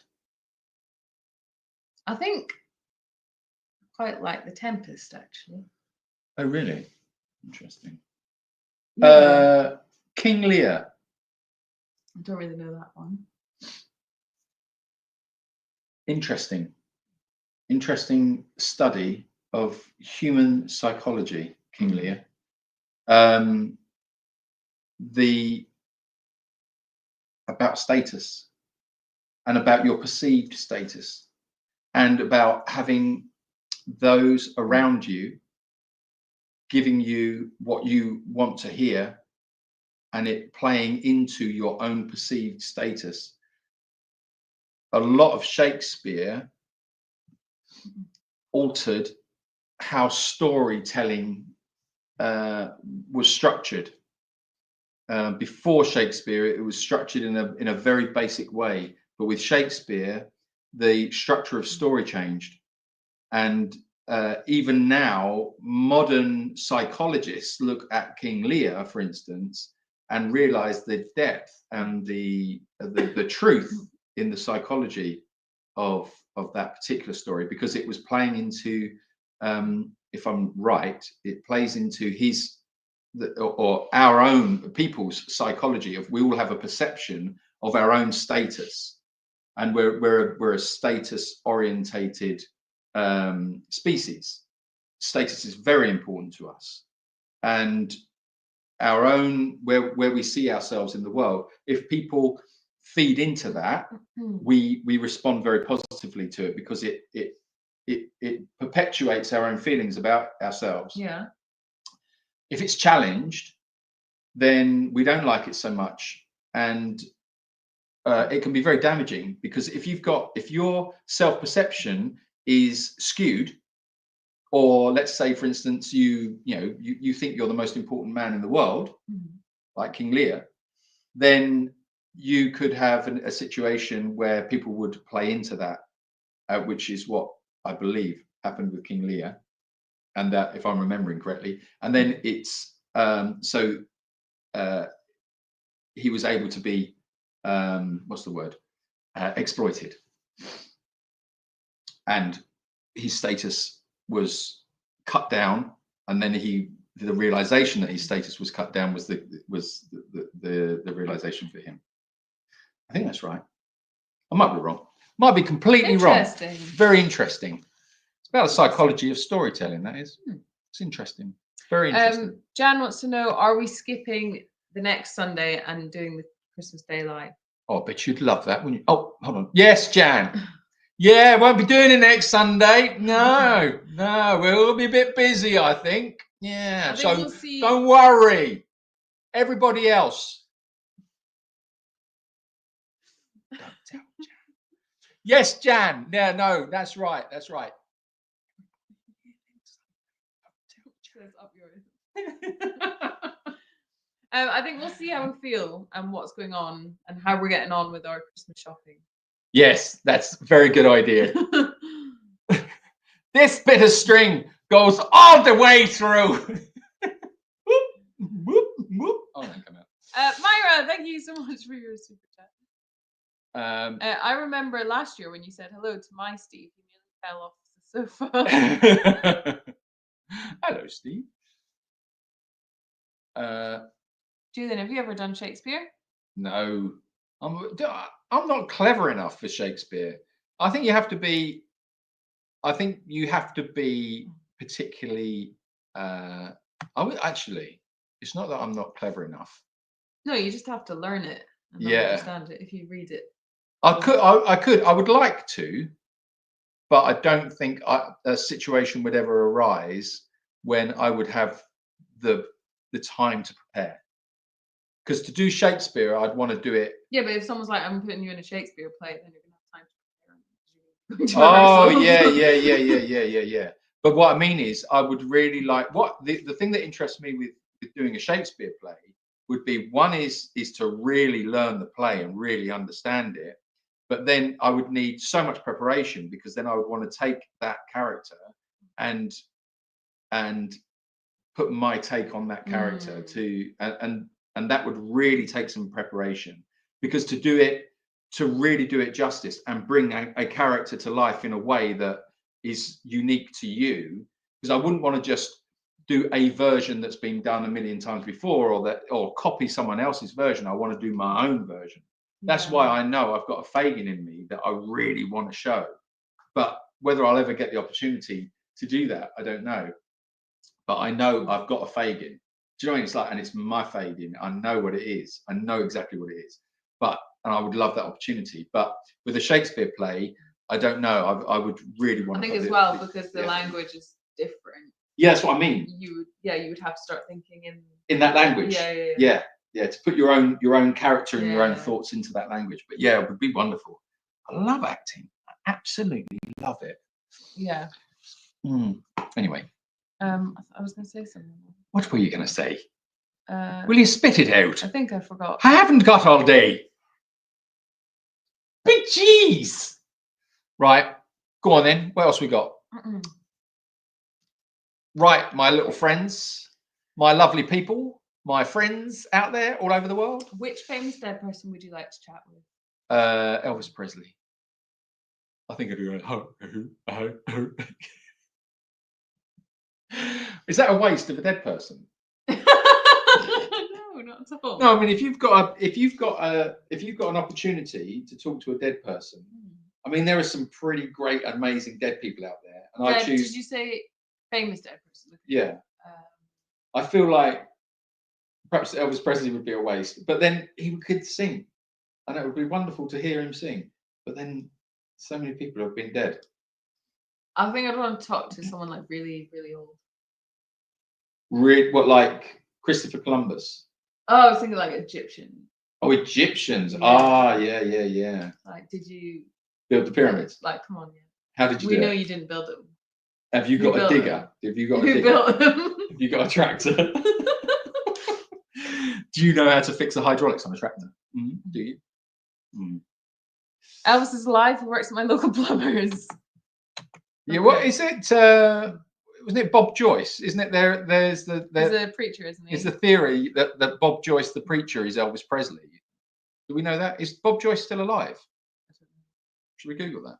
I think I quite like The Tempest, actually. Oh, really? Interesting. Yeah. King Lear. I don't really know that one. Interesting study of human psychology, King Lear. About status and about your perceived status and about having those around you giving you what you want to hear and it playing into your own perceived status. A lot of Shakespeare altered how storytelling was structured. Before Shakespeare, it was structured in a very basic way. But with Shakespeare, the structure of story changed. And even now, modern psychologists look at King Lear, for instance, and realize the depth and the truth in the psychology of that particular story, because it was playing into, if I'm right, it plays into his or our own people's psychology of, we all have a perception of our own status, and we're a status orientated species. Status is very important to us, and our own where we see ourselves in the world. If people feed into that, we respond very positively to it, because it perpetuates our own feelings about ourselves. Yeah. If it's challenged, then we don't like it so much, and it can be very damaging, because if your self-perception is skewed, or let's say, for instance, you think you're the most important man in the world, like King Lear, then you could have a situation where people would play into that, which is what I believe happened with King Lear, and that, if I'm remembering correctly, and then it's he was able to be what's the word, exploited, and his status was cut down, and then the realization that his status was cut down was the realization for him. I think that's right. I might be wrong. Might be completely wrong. Very interesting. It's about the psychology of storytelling. That is. It's interesting. Very interesting. Jan wants to know: are we skipping the next Sunday and doing the Christmas Day live? Oh, I bet you'd love that, wouldn't you? Oh, hold on. Yes, Jan. Yeah, won't be doing it next Sunday. No, we'll be a bit busy, I think. Yeah, so we'll see. Don't worry. Everybody else. Don't tell Jan. Yes, Jan. Yeah, no, that's right. That's right. I think we'll see how we feel and what's going on and how we're getting on with our Christmas shopping. Yes, that's a very good idea. This bit of string goes all the way through. Whoop, whoop, whoop. Oh, that come out. Myra, thank you so much for your super chat. I remember last year when you said hello to my Steve, he nearly fell off the sofa. Hello, Steve. Julian, have you ever done Shakespeare? No, I'm not clever enough for Shakespeare. I think you have to be particularly. Actually, it's not that I'm not clever enough. No, you just have to learn it and understand it if you read it. I would like to, but I don't think a situation would ever arise when I would have the time to prepare. Because to do Shakespeare, I'd want to do it. Yeah, but if someone's like, "I'm putting you in a Shakespeare play," then you're gonna have time to prepare. Yeah. But what I mean is, I would really like the thing that interests me with doing a Shakespeare play would be, one is to really learn the play and really understand it. But then I would need so much preparation, because then I would want to take that character and put my take on that character and that would really take some preparation, because to really do it justice and bring a character to life in a way that is unique to you, because I wouldn't want to just do a version that's been done a million times before, or copy someone else's version. I want to do my own version. That's why I know I've got a Fagin in me that I really want to show. But whether I'll ever get the opportunity to do that, I don't know. But I know I've got a Fagin. Do you know what it's like? And it's my Fagin. I know what it is. I know exactly what it is. And I would love that opportunity. But with a Shakespeare play, I don't know. I would really want to. I think as well, because the language is different. Yeah, that's what I mean. You would have to start thinking in that language. Yeah. To put your own character and your own thoughts into that language. But yeah, it would be wonderful. I love acting. I absolutely love it. Yeah. Anyway. I was going to say something. What were you going to say? Will you spit it out? I think I forgot. I haven't got all day. Big cheese. Right. Go on then. What else we got? Right, my little friends, my lovely people, my friends out there all over the world. Which famous dead person would you like to chat with? Elvis Presley. I think I'd be going, Is that a waste of a dead person? No, not at all. No, I mean if you've got an opportunity to talk to a dead person, I mean there are some pretty great, amazing dead people out there, and I choose. Did you say famous dead person? Yeah. I feel like perhaps Elvis Presley would be a waste, but then he could sing, and it would be wonderful to hear him sing. But then so many people have been dead. I think I'd want to talk to someone like really, really old. What, like Christopher Columbus? Oh, I was thinking like Egyptian. Oh, Egyptians. Yeah. Yeah. Like, did you build the pyramids? Like, come on, yeah. How did you do it? We know you didn't build them. Have you got a digger? Have you got a digger? Who built them? Have you got a tractor? Do you know how to fix the hydraulics on a tractor? Do you? Elvis is alive. He works at my local plumbers. Yeah, what is it? Wasn't it Bob Joyce? Isn't it there's He's a preacher, isn't he? Is the theory that Bob Joyce, the preacher, is Elvis Presley? Do we know that? Is Bob Joyce still alive? Should we Google that?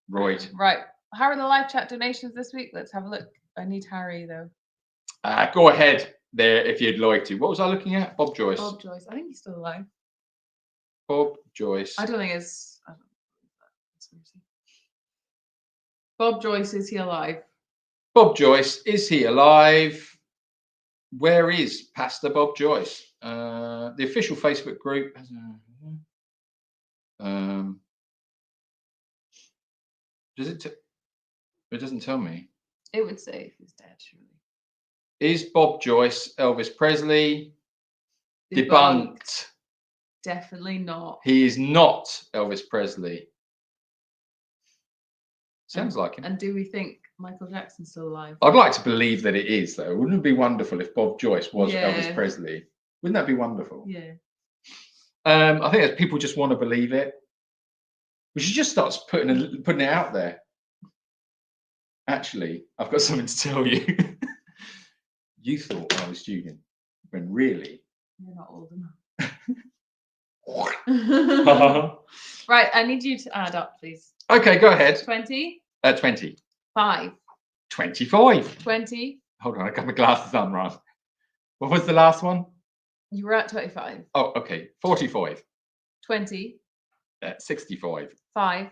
Right. How are the live chat donations this week? Let's have a look. I need Harry though. Go ahead there if you'd like to. What was I looking at? Bob Joyce. Bob Joyce. I think he's still alive. Bob Joyce. I don't think it's. I don't know. Bob Joyce, is he alive? Bob Joyce, is he alive? Where is Pastor Bob Joyce? The official Facebook group. Does it? It doesn't tell me. It would say if he's dead, surely. Is Bob Joyce Elvis Presley? Debunked. Definitely not. He is not Elvis Presley. Sounds like him. And do we think Michael Jackson's still alive? I'd like to believe that it is, though. Wouldn't it be wonderful if Bob Joyce was Elvis Presley? Wouldn't that be wonderful? Yeah. I think that people just want to believe it. We should just start putting it out there. Actually, I've got something to tell you. You thought I was Julian, when really you're not old enough. Right, I need you to add up, please. Okay, go ahead. 20. 20. 5. 25. 20. Hold on, I got my glasses on wrong. What was the last one? You were at 25. Oh, okay. 45. 20. 65. 5.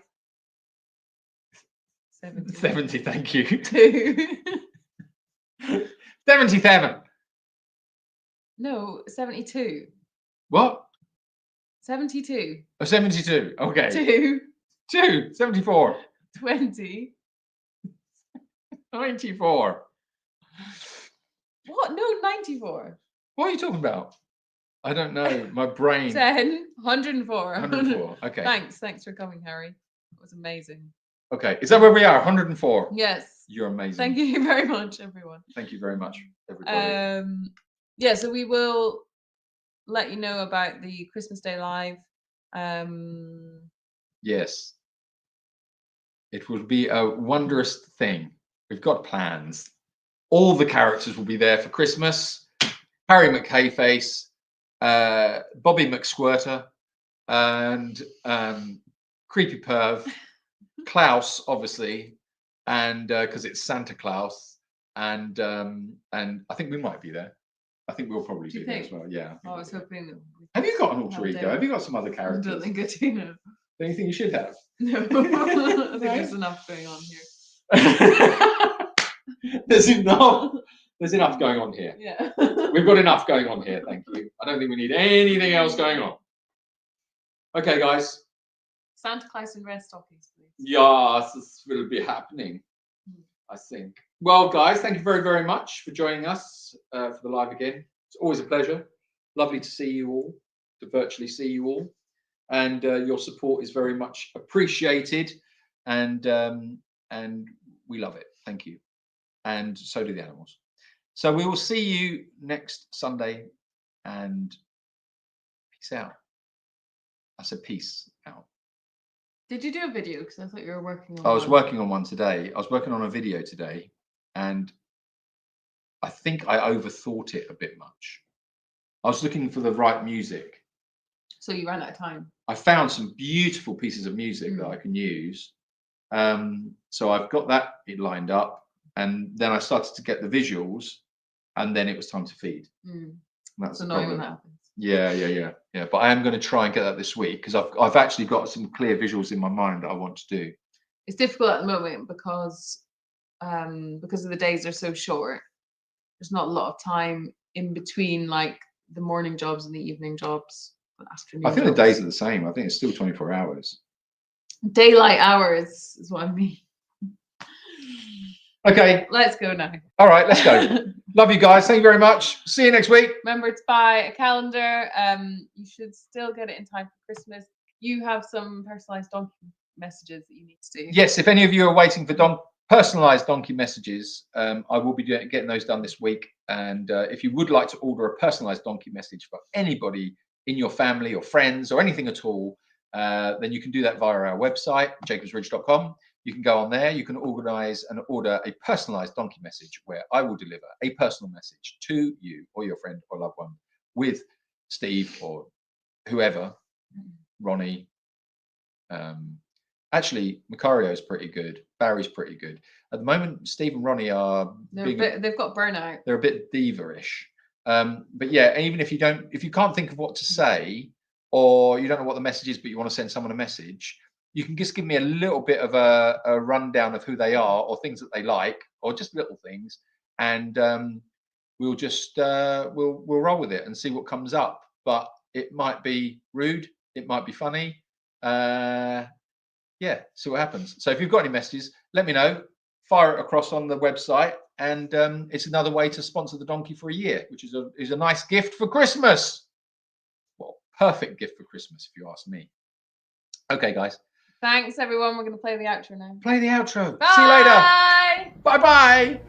70. 70, thank you. 2. 77. No, 72. What? 72. Oh, 72. Okay. 2. 74. 20. 94. What? No, 94. What are you talking about? I don't know. My brain. 10. 104. 104. Okay. Thanks for coming, Harry. It was amazing. Okay. Is that where we are? 104. Yes. You're amazing. Thank you very much, everyone. Thank you very much, everybody. Yeah, so we will let you know about the Christmas Day Live. Yes. It will be a wondrous thing. We've got plans. All the characters will be there for Christmas. Harry McHayface, Bobby McSquirter, and Creepy Perv, Klaus, obviously, and because it's Santa Claus, and I think we might be there. I think we'll probably be there as well. Yeah. I was hoping that. Have you got an alter ego? Have you got some other characters? I don't think I do know. Don't you think you should have? No, I think there's enough going on here. There's enough going on here. Yeah. We've got enough going on here, thank you. I don't think we need anything else going on. Okay, guys. Santa Claus in red stockings, please. Yes, this will be happening, I think. Well, guys, thank you very, very much for joining us for the live again. It's always a pleasure. Lovely to see you all, to virtually see you all. And your support is very much appreciated. And we love it. Thank you. And so do the animals. So we will see you next Sunday, and peace out. I said peace out. Did you do a video? Because I thought you were working on I was one. working on one today. I was working on a video today, and I think I overthought it a bit much. I was looking for the right music. So you ran out of time. I found some beautiful pieces of music that I can use. So I've got that lined up, and then I started to get the visuals, and then it was time to feed. That's the annoying when problem. that happens. Yeah. But I am going to try and get that this week, because I've actually got some clear visuals in my mind that I want to do. It's difficult at the moment because the days are so short. There's not a lot of time in between, like the morning jobs and the evening jobs, the afternoon. I think jobs. the days are the same. I think it's still 24 hours. Daylight hours is what I mean. Okay. Let's go now. All right, let's go. Love you guys. Thank you very much. See you next week. Remember to buy a calendar. You should still get it in time for Christmas. You have some personalized donkey messages that you need to do. Yes, if any of you are waiting for personalized donkey messages, I will be getting those done this week. And if you would like to order a personalized donkey message for anybody in your family or friends or anything at all, then you can do that via our website, jacobsridge.com. You can go on there. You can organize and order a personalized donkey message where I will deliver a personal message to you or your friend or loved one with Steve or whoever, Ronnie. Actually, Macario's pretty good. Barry's pretty good. At the moment, Steve and Ronnie are they've got burnout. They're a bit diva-ish. But yeah, even if you can't think of what to say, or you don't know what the message is, but you want to send someone a message, you can just give me a little bit of a rundown of who they are or things that they like, or just little things, and we'll just we'll roll with it and see what comes up. But it might be rude, it might be funny. Yeah, see what happens. So if you've got any messages, let me know. Fire it across on the website, and it's another way to sponsor the donkey for a year, which is a nice gift for Christmas. Well, perfect gift for Christmas, if you ask me. Okay, guys. Thanks, everyone. We're going to play the outro now. Play the outro. Bye. See you later. Bye-bye.